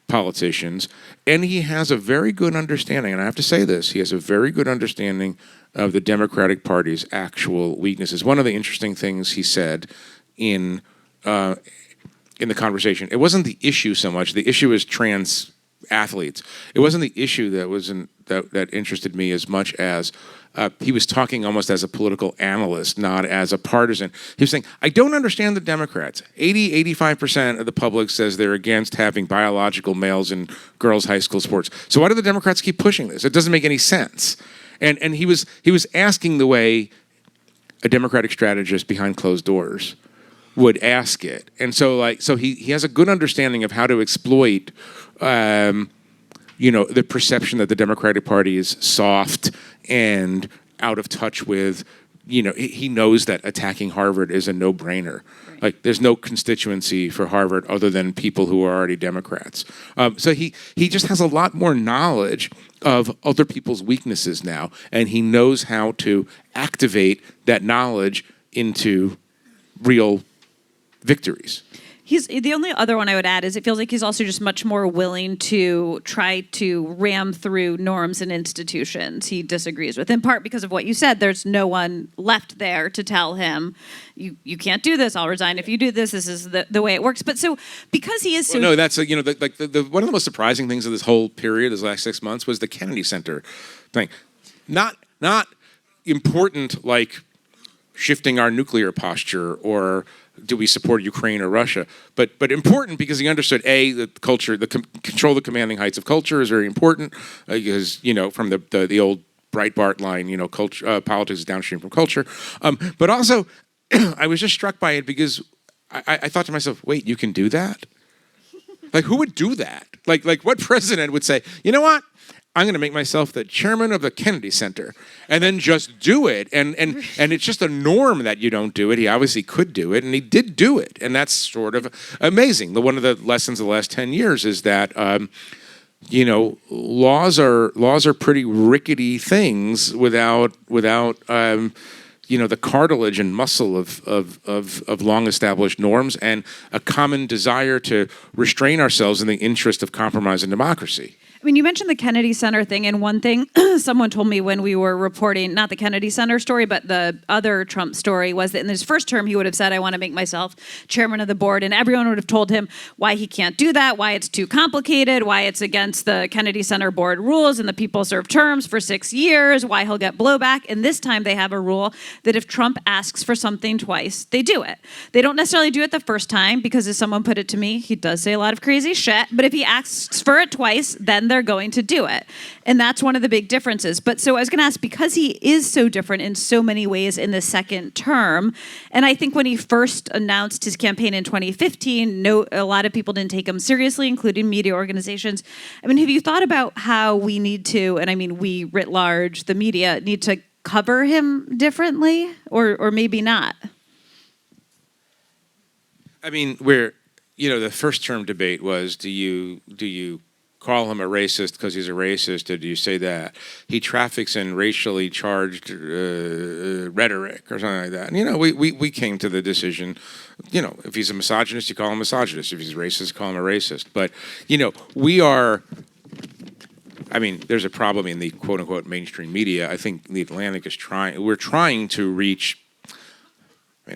politicians, and he has a very good understanding, and I have to say this, he has a very good understanding of the Democratic Party's actual weaknesses. One of the interesting things he said in the conversation, it wasn't the issue so much, the issue is trans athletes. It wasn't the issue that interested me as much as he was talking almost as a political analyst, not as a partisan. He was saying, I don't understand the Democrats. 85% of the public says they're against having biological males in girls' high school sports. So why do the Democrats keep pushing this? It doesn't make any sense. And he was asking the way a Democratic strategist behind closed doors would ask it. And so he has a good understanding of how to exploit the perception that the Democratic Party is soft and out of touch with, he knows that attacking Harvard is a no-brainer. Right. Like, there's no constituency for Harvard other than people who are already Democrats. So he just has a lot more knowledge of other people's weaknesses now, and he knows how to activate that knowledge into real victories. He's the only other one I would add is it feels like he's also just much more willing to try to ram through norms and institutions he disagrees with, in part because of what you said. There's no one left there to tell him, you can't do this, I'll resign if you do this, this is the way it works. But so, because he is so... Well, no, that's, one of the most surprising things of this whole period, this last 6 months, was the Kennedy Center thing. Not important like shifting our nuclear posture or do we support Ukraine or Russia? But important because he understood the culture, control the commanding heights of culture is very important because from the old Breitbart line, culture, politics is downstream from culture. But also, I was just struck by it because I thought to myself, wait, you can do that? Like, who would do that? Like what president would say, you know what? I'm going to make myself the chairman of the Kennedy Center, and then just do it. And it's just a norm that you don't do it. He obviously could do it, and he did do it, and that's sort of amazing. One of the lessons of the last 10 years is that laws are pretty rickety things without the cartilage and muscle of long-established norms and a common desire to restrain ourselves in the interest of compromise and democracy. I mean, you mentioned the Kennedy Center thing, and one thing someone told me when we were reporting, not the Kennedy Center story, but the other Trump story, was that in his first term, he would have said, I want to make myself chairman of the board, and everyone would have told him why he can't do that, why it's too complicated, why it's against the Kennedy Center board rules, and the people serve terms for 6 years, why he'll get blowback. And this time they have a rule that if Trump asks for something twice, they do it. They don't necessarily do it the first time, because as someone put it to me, he does say a lot of crazy shit, but if he asks for it twice, then they're going to do it. And that's one of the big differences. But so I was going to ask, because he is so different in so many ways in the second term, and I think when he first announced his campaign in 2015, a lot of people didn't take him seriously, including media organizations. I mean, have you thought about how we need to, and I mean we writ large, the media, need to cover him differently, or maybe not? I mean, the first term debate was, do you call him a racist because he's a racist, or do you say that he traffics in racially charged rhetoric or something like that? And, we came to the decision, if he's a misogynist, you call him a misogynist. If he's racist, call him a racist. But, there's a problem in the quote-unquote mainstream media. I think The Atlantic we're trying to reach,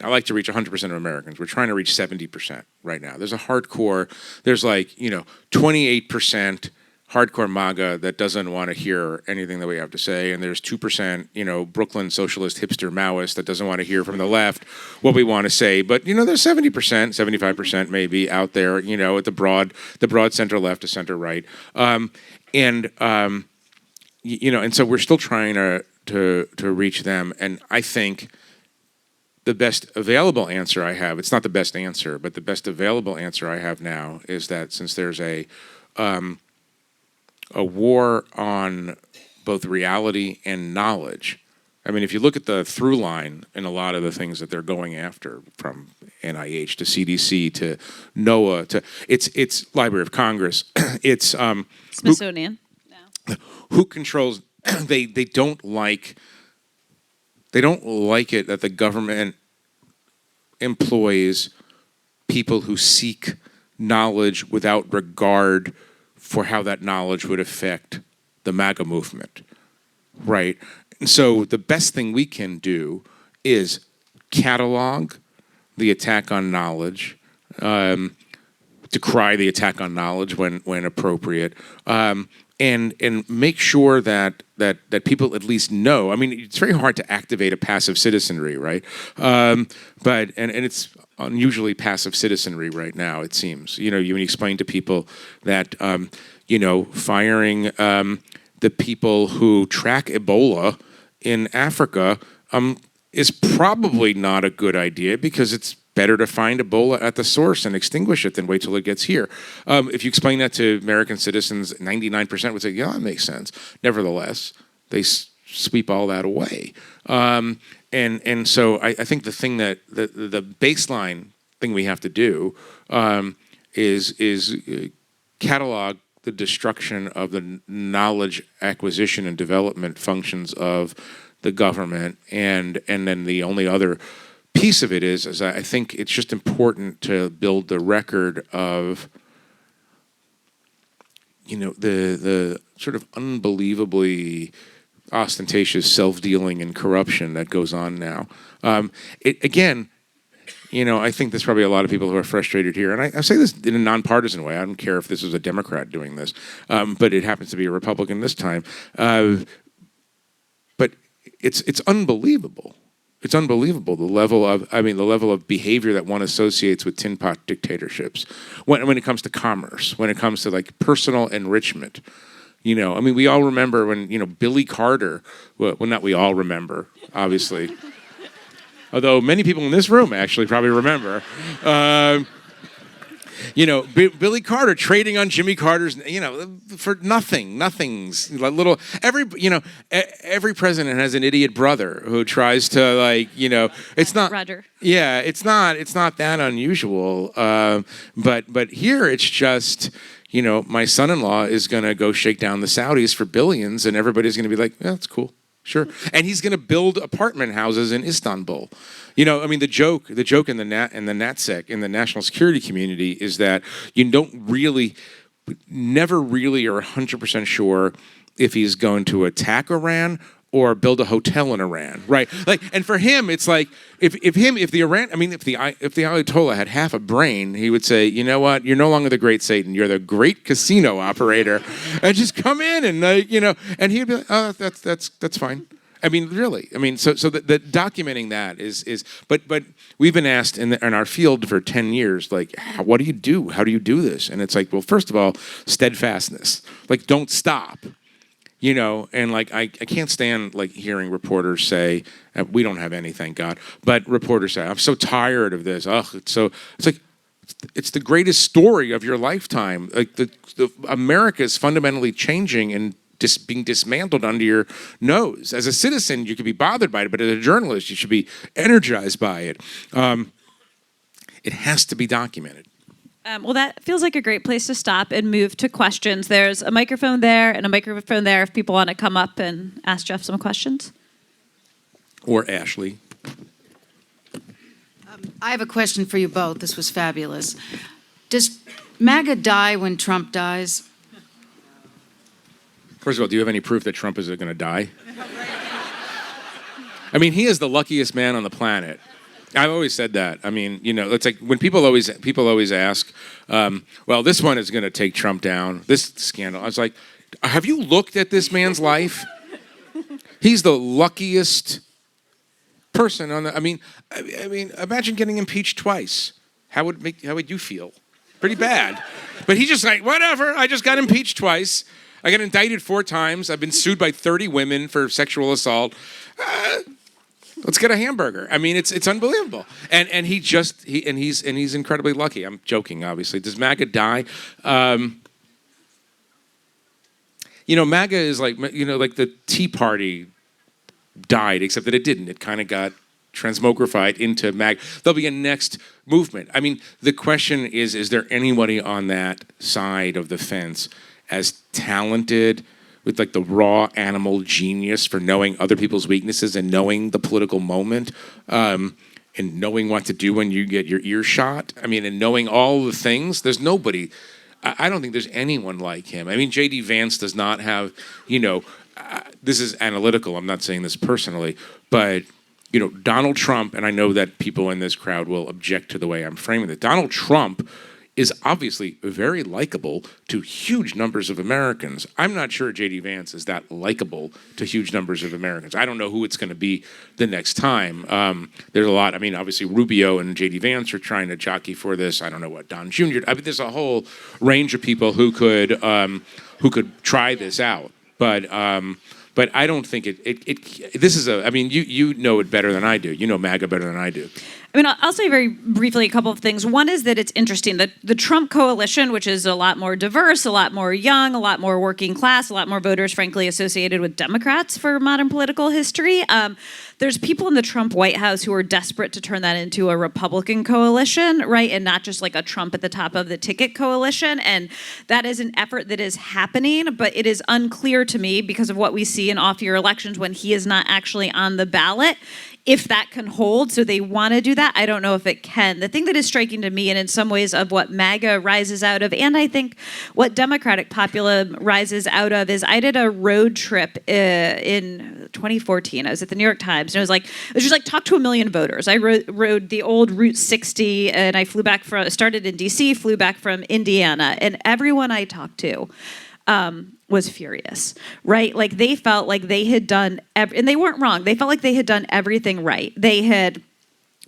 I like to reach 100% of Americans. We're trying to reach 70% right now. There's 28% hardcore MAGA that doesn't want to hear anything that we have to say, and there's 2%, Brooklyn socialist hipster Maoist that doesn't want to hear from the left what we want to say. But there's 70%, 75% maybe out there, at the broad center left to center right, and so we're still trying to reach them, and I think the best available answer I have, it's not the best answer, but the best available answer I have now is that since there's a war on both reality and knowledge. I mean, if you look at the through line in a lot of the things that they're going after, from NIH to CDC to NOAA to it's Library of Congress, it's Smithsonian. who controls. They don't like it that the government employs people who seek knowledge without regard for how that knowledge would affect the MAGA movement, right? And so the best thing we can do is catalog the attack on knowledge, decry the attack on knowledge when appropriate, and make sure that people at least know. I mean, it's very hard to activate a passive citizenry, right? But it's unusually passive citizenry right now, it seems. You explain to people that firing the people who track Ebola in Africa is probably not a good idea, because it's better to find Ebola at the source and extinguish it than wait till it gets here. If you explain that to American citizens, 99% would say, yeah, that makes sense. Nevertheless, they sweep all that away. And so I think the thing that the baseline thing we have to do is catalog the destruction of the knowledge acquisition and development functions of the government, and then the only other piece of it is I think it's just important to build the record of the sort of unbelievably ostentatious self-dealing and corruption that goes on now. I think there's probably a lot of people who are frustrated here, and I say this in a nonpartisan way. I don't care if this was a Democrat doing this, but it happens to be a Republican this time. But it's unbelievable. It's unbelievable the level of behavior that one associates with tin pot dictatorships when it comes to commerce, when it comes to like personal enrichment. We all remember when Billy Carter. Well, not we all remember, obviously. Although many people in this room actually probably remember. Billy Carter trading on Jimmy Carter's, for nothings. Little every president has an idiot brother who tries to it's not Roger. Yeah, it's not that unusual. But here it's just my son-in-law is going to go shake down the Saudis for billions, and everybody's going to be like, yeah, that's cool. Sure, and he's going to build apartment houses in Istanbul. The joke in the NatSec, in the national security community, is that you never really are 100% sure if he's going to attack Iran or build a hotel in Iran, right? And for him, it's like if the Ayatollah had half a brain, he would say, you know what, you're no longer the great Satan, you're the great casino operator, and just come in and and he'd be like, oh, that's fine. Really. So the documenting that is, but we've been asked in our field for 10 years, what do you do? How do you do this? And it's like, well, first of all, steadfastness, don't stop. I can't stand hearing reporters say, we don't have any, thank God, but reporters say, I'm so tired of this. It's the greatest story of your lifetime. America is fundamentally changing and being dismantled under your nose. As a citizen, you could be bothered by it, but as a journalist, you should be energized by it. It has to be documented. Well, that feels like a great place to stop and move to questions. There's a microphone there and a microphone there if people want to come up and ask Jeff some questions. Or Ashley. I have a question for you both. This was fabulous. Does MAGA die when Trump dies? First of all, do you have any proof that Trump is going to die? He is the luckiest man on the planet. I've always said that. It's like when people always ask, well, this one is going to take Trump down, this scandal. I was like, have you looked at this man's life? He's the luckiest person on the. Imagine getting impeached twice. How would you feel? Pretty bad. But he's just like, whatever. I just got impeached twice. I got indicted 4 times. I've been sued by 30 women for sexual assault. Let's get a hamburger. I mean, it's unbelievable. And he's incredibly lucky. I'm joking, obviously. Does MAGA die? MAGA is like the Tea Party died, except that it didn't. It kind of got transmogrified into MAGA. There'll be a next movement. I mean, the question is there anybody on that side of the fence as talented with like the raw animal genius for knowing other people's weaknesses and knowing the political moment, and knowing what to do when you get your ear shot? I mean, and knowing all the things. There's nobody. I don't think there's anyone like him. I mean, J.D. Vance does not have, this is analytical. I'm not saying this personally, but, Donald Trump, and I know that people in this crowd will object to the way I'm framing it. Donald Trump is obviously very likable to huge numbers of Americans. I'm not sure J.D. Vance is that likable to huge numbers of Americans. I don't know who it's going to be the next time. There's a lot. I mean, obviously Rubio and J.D. Vance are trying to jockey for this. I don't know what Don Jr. I mean, there's a whole range of people who could try this out. But I don't think this is I mean, you know it better than I do. You know MAGA better than I do. I mean, I'll say very briefly a couple of things. One is that it's interesting that the Trump coalition, which is a lot more diverse, a lot more young, a lot more working class, a lot more voters, frankly, associated with Democrats for modern political history. There's people in the Trump White House who are desperate to turn that into a Republican coalition, right? And not just like a Trump at the top of the ticket coalition. And that is an effort that is happening, but it is unclear to me because of what we see in off-year elections when he is not actually on the ballot, if that can hold. So they want to do that. I don't know if it can. The thing that is striking to me, and in some ways of what MAGA rises out of, and I think what Democratic populism rises out of, is I did a road trip in 2014. I was at the New York Times, and it was just like talk to 1 million voters. I rode the old Route 60, and I started in DC, flew back from Indiana, and everyone I talked to was furious, right? Like they felt like they had done, and they weren't wrong. They felt like they had done everything right. They had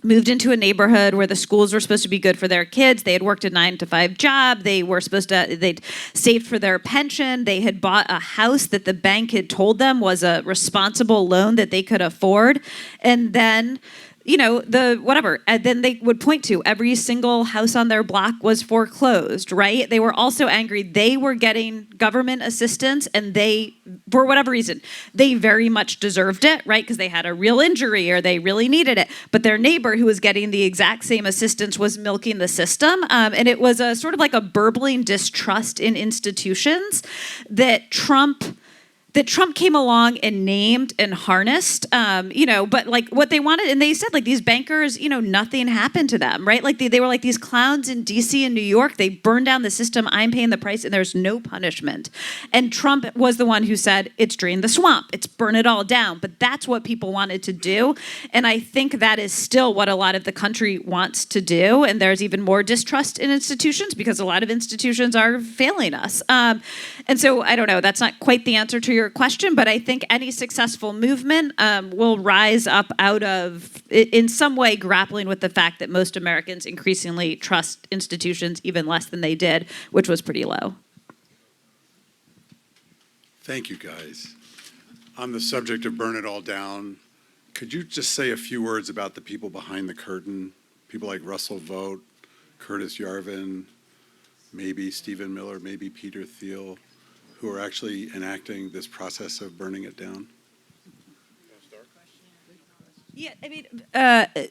moved into a neighborhood where the schools were supposed to be good for their kids. They had worked a 9-to-5 job. They'd saved for their pension. They had bought a house that the bank had told them was a responsible loan that they could afford. And then and then they would point to every single house on their block was foreclosed, right? They were also angry. They were getting government assistance, and they, for whatever reason, they very much deserved it, right? Because they had a real injury or they really needed it. But their neighbor who was getting the exact same assistance was milking the system. And it was a sort of like a burbling distrust in institutions that Trump came along and named and harnessed, but like what they wanted, and they said like these bankers, nothing happened to them, right? Like they were like these clowns in DC and New York. They burned down the system. I'm paying the price, and there's no punishment. And Trump was the one who said, it's drain the swamp. It's burn it all down. But that's what people wanted to do. And I think that is still what a lot of the country wants to do. And there's even more distrust in institutions because a lot of institutions are failing us. And so I don't know, that's not quite the answer to your question, but I think any successful movement will rise up out of, in some way, grappling with the fact that most Americans increasingly trust institutions even less than they did, which was pretty low. Thank you, guys. On the subject of burn it all down, could you just say a few words about the people behind the curtain? People like Russell Vought, Curtis Yarvin, maybe Stephen Miller, maybe Peter Thiel, who are actually enacting this process of burning it down? Yeah, I mean,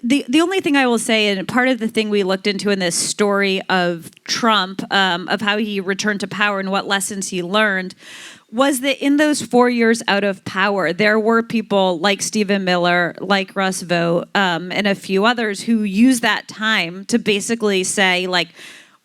the only thing I will say, and part of the thing we looked into in this story of Trump, of how he returned to power and what lessons he learned, was that in those 4 years out of power, there were people like Stephen Miller, like Russ Vought, and a few others who used that time to basically say, like,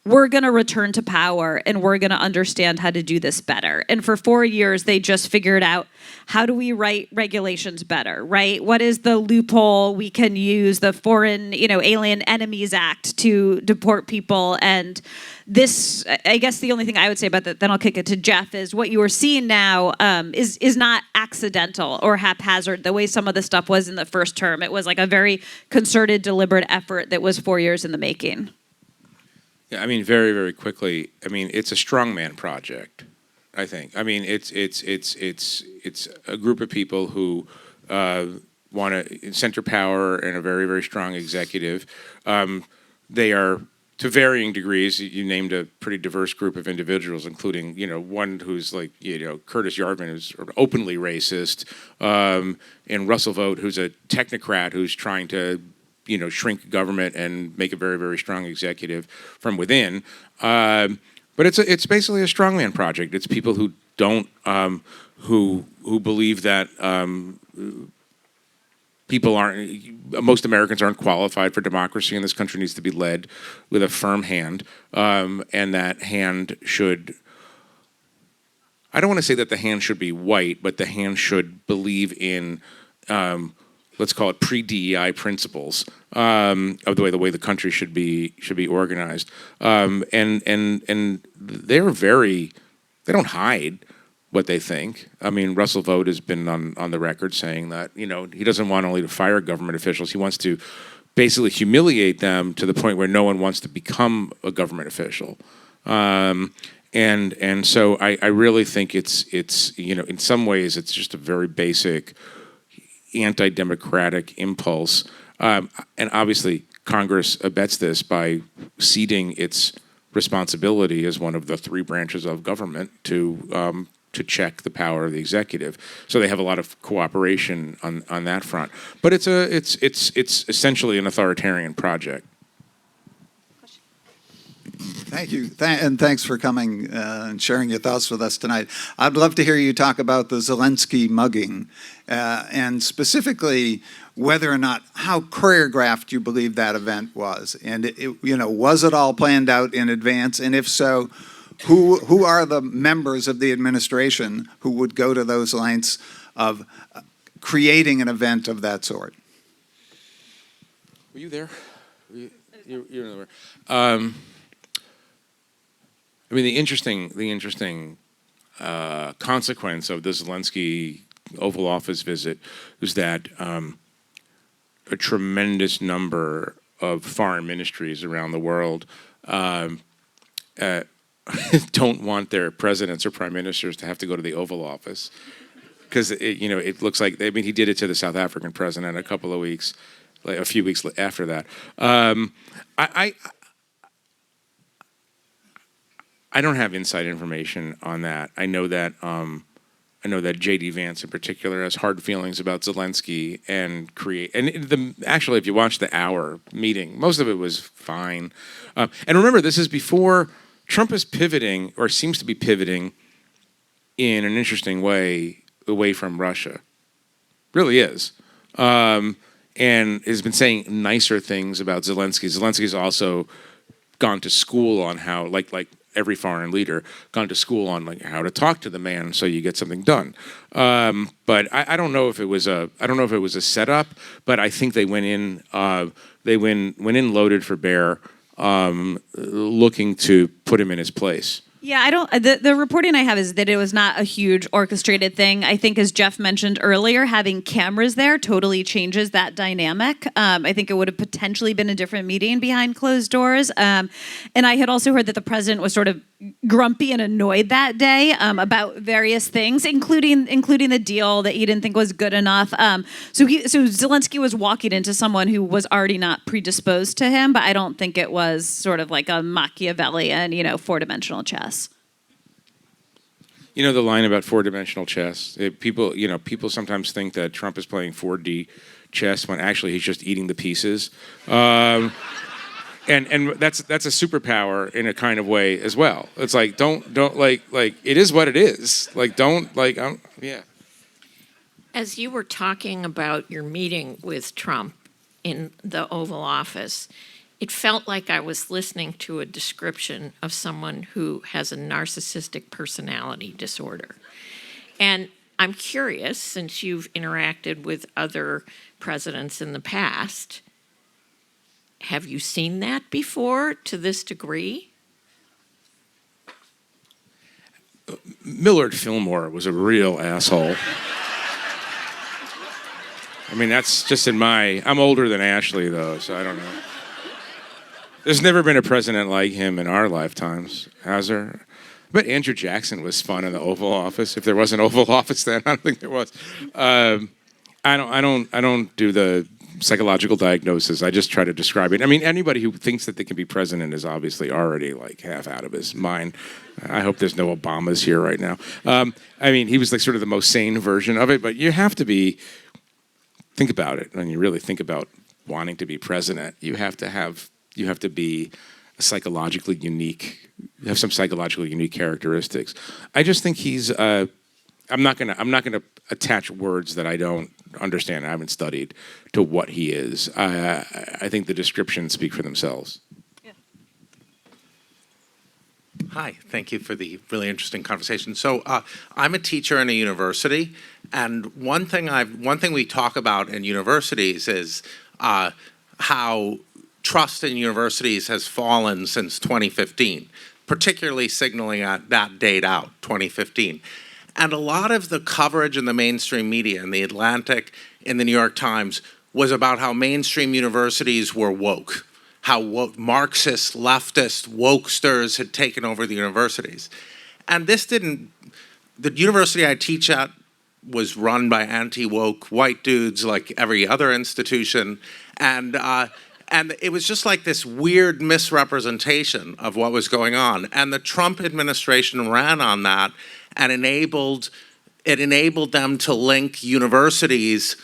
we're going to return to power and we're going to understand how to do this better. And for 4 years, they just figured out, how do we write regulations better, right? What is the loophole we can use, the Foreign, Alien Enemies Act to deport people? And this, I guess the only thing I would say about that, then I'll kick it to Jeff, is what you are seeing now is not accidental or haphazard the way some of the stuff was in the first term. It was like a very concerted, deliberate effort that was 4 years in the making. Yeah, I mean, very, very quickly. I mean, it's a strongman project, I think. I mean, it's a group of people who want a center power and a very, very strong executive. They are, to varying degrees. You named a pretty diverse group of individuals, including, one who's like, Curtis Yarvin, who's openly racist, and Russell Vogt, who's a technocrat who's trying to, shrink government and make a very, very strong executive from within. But it's basically a strongman project. It's people who don't, who believe that most Americans aren't qualified for democracy, and this country needs to be led with a firm hand, and that hand should, I don't want to say that the hand should be white, but the hand should believe in, let's call it pre-DEI principles of the way the country should be organized, and they don't hide what they think. I mean, Russell Vogt has been on the record saying that, he doesn't want only to fire government officials, he wants to basically humiliate them to the point where no one wants to become a government official. And so I really think it's in some ways it's just a very basic anti-democratic impulse. And obviously Congress abets this by ceding its responsibility as one of the three branches of government to check the power of the executive. So they have a lot of cooperation on that front. But it's essentially an authoritarian project. Thank you, and thanks for coming and sharing your thoughts with us tonight. I'd love to hear you talk about the Zelensky mugging, and specifically whether or not how choreographed you believe that event was, and was it all planned out in advance, and if so, who are the members of the administration who would go to those lengths of creating an event of that sort? Were you there? You were there. I mean, the interesting consequence of the Zelensky Oval Office visit was that a tremendous number of foreign ministries around the world don't want their presidents or prime ministers to have to go to the Oval Office, because it looks like, I mean, he did it to the South African president a few weeks after that. I don't have inside information on that. I know that J.D. Vance in particular has hard feelings about Zelensky actually, if you watch the hour meeting, most of it was fine. And remember, this is before Trump is pivoting, or seems to be pivoting, in an interesting way away from Russia. Really is. And has been saying nicer things about Zelensky. Zelensky's also gone to school on how, like every foreign leader, gone to school on how to talk to the man so you get something done. But I don't know if it was a setup, but I think they went in loaded for bear, looking to put him in his place. Yeah, the reporting I have is that it was not a huge orchestrated thing. I think, as Jeff mentioned earlier, having cameras there totally changes that dynamic. I think it would have potentially been a different meeting behind closed doors. And I had also heard that the president was sort of grumpy and annoyed that day about various things, including the deal that he didn't think was good enough. So Zelensky was walking into someone who was already not predisposed to him, but I don't think it was sort of like a Machiavellian, four-dimensional chess. You know the line about four-dimensional chess? People sometimes think that Trump is playing 4D chess when actually he's just eating the pieces. And that's a superpower in a kind of way as well. It's like don't it is what it is. Yeah. As you were talking about your meeting with Trump in the Oval Office, it felt like I was listening to a description of someone who has a narcissistic personality disorder. And I'm curious, since you've interacted with other presidents in the past, have you seen that before to this degree? Millard Fillmore was a real asshole. I mean, that's just I'm older than Ashley, though, so I don't know. There's never been a president like him in our lifetimes, has there? But Andrew Jackson was fun in the Oval Office. If there was an Oval Office then, I don't think there was. I don't do the psychological diagnosis. I just try to describe it. I mean, anybody who thinks that they can be president is obviously already like half out of his mind. I hope there's no Obamas here right now. I mean, he was like sort of the most sane version of it, but you have to think about it. When you really think about wanting to be president, you have to be psychologically unique. You have some psychologically unique characteristics. I just think he's. I'm not gonna attach words that I don't understand. I haven't studied to what he is. I think the descriptions speak for themselves. Yeah. Hi, thank you for the really interesting conversation. So I'm a teacher in a university, and one thing we talk about in universities is how trust in universities has fallen since 2015, particularly signaling at that date out, 2015. And a lot of the coverage in the mainstream media, in The Atlantic, in the New York Times, was about how mainstream universities were woke, how Marxist, leftist, wokesters had taken over the universities. And the university I teach at was run by anti-woke white dudes like every other institution. And it was just like this weird misrepresentation of what was going on. And the Trump administration ran on that and it enabled them to link universities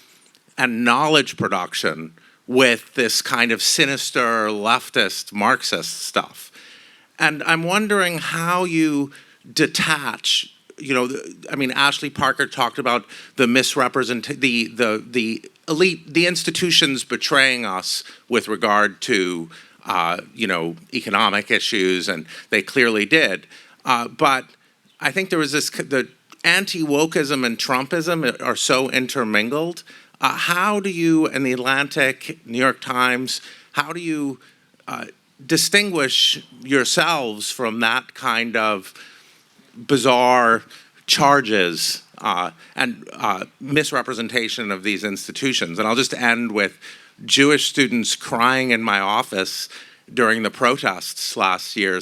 and knowledge production with this kind of sinister leftist Marxist stuff. And I'm wondering how you detach, I mean, Ashley Parker talked about the the elite, the institutions betraying us with regard to, economic issues, and they clearly did. But I think there was the anti-wokeism and Trumpism are so intermingled. How do you, in The Atlantic, New York Times, how do you distinguish yourselves from that kind of bizarre charges and misrepresentation of these institutions? And I'll just end with Jewish students crying in my office during the protests last year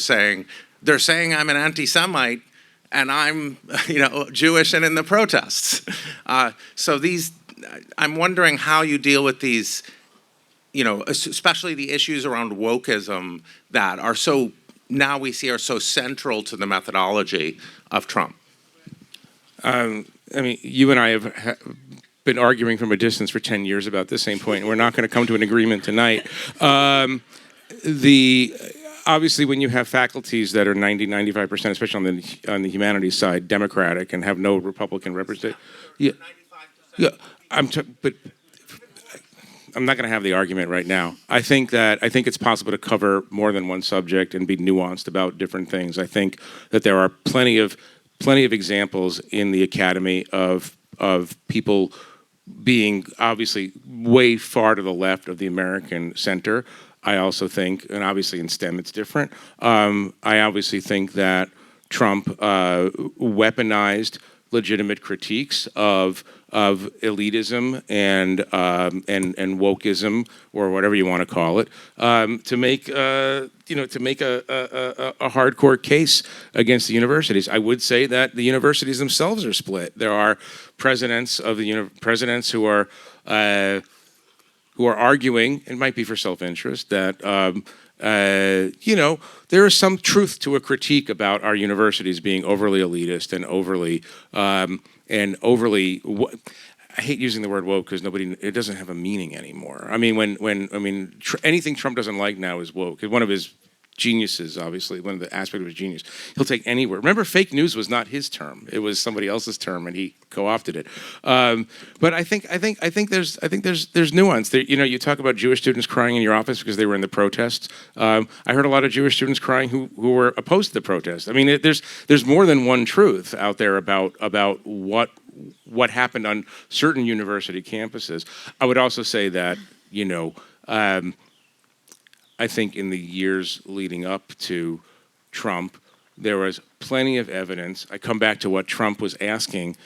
they're saying I'm an anti-Semite and I'm, Jewish and in the protests. So I'm wondering how you deal with these, especially the issues around wokeism that are now we see are so central to the methodology of Trump. I mean, you and I have been arguing from a distance for 10 years about this same point, and we're not going to come to an agreement tonight. Obviously, when you have faculties that are 95%, especially on the humanities side, Democratic and have no Republican representation, but I'm not going to have the argument right now. I think it's possible to cover more than one subject and be nuanced about different things. I think that there are plenty of examples in the academy of people being obviously way far to the left of the American center. I also think, and obviously in STEM it's different, I obviously think that Trump weaponized legitimate critiques of elitism and wokeism, or whatever you want to call it, to make a hardcore case against the universities. I would say that the universities themselves are split. There are presidents who are arguing, it might be for self-interest, that there is some truth to a critique about our universities being overly elitist and overly I hate using the word woke because it doesn't have a meaning anymore. I mean, anything Trump doesn't like now is woke. One of his geniuses, obviously, one of the aspects of his genius, he'll take any word. Remember, fake news was not his term; it was somebody else's term, and he co-opted it. But I think there's nuance. There, you talk about Jewish students crying in your office because they were in the protests. I heard a lot of Jewish students crying who were opposed to the protests. I mean, there's more than one truth out there about what happened on certain university campuses. I would also say that I think in the years leading up to Trump, there was plenty of evidence. I come back to what Trump was asking,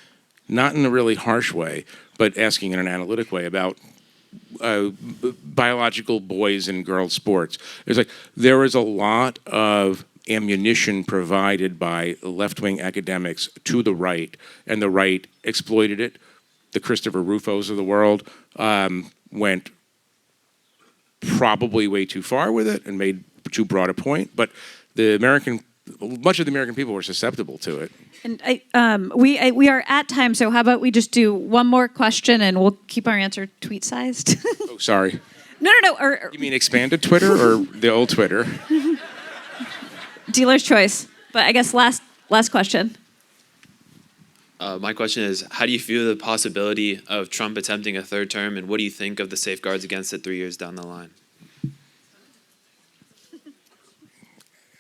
not in a really harsh way, but asking in an analytic way about biological boys and girls sports. There was a lot of ammunition provided by left-wing academics to the right, and the right exploited it. the Christopher Rufos of the world went probably way too far with it and made too broad a point, but much of the American people were susceptible to it. And we are at time, so how about we just do one more question and we'll keep our answer tweet sized. Oh, sorry. No. You mean expanded Twitter or the old Twitter? Dealer's choice. But I guess last question. My question is, how do you view the possibility of Trump attempting a third term, and what do you think of the safeguards against it 3 years down the line?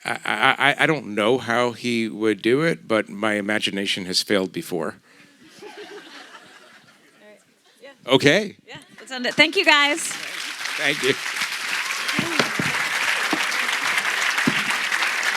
I don't know how he would do it, but my imagination has failed before. Okay. Yeah, let's end it. Thank you, guys. Thank you.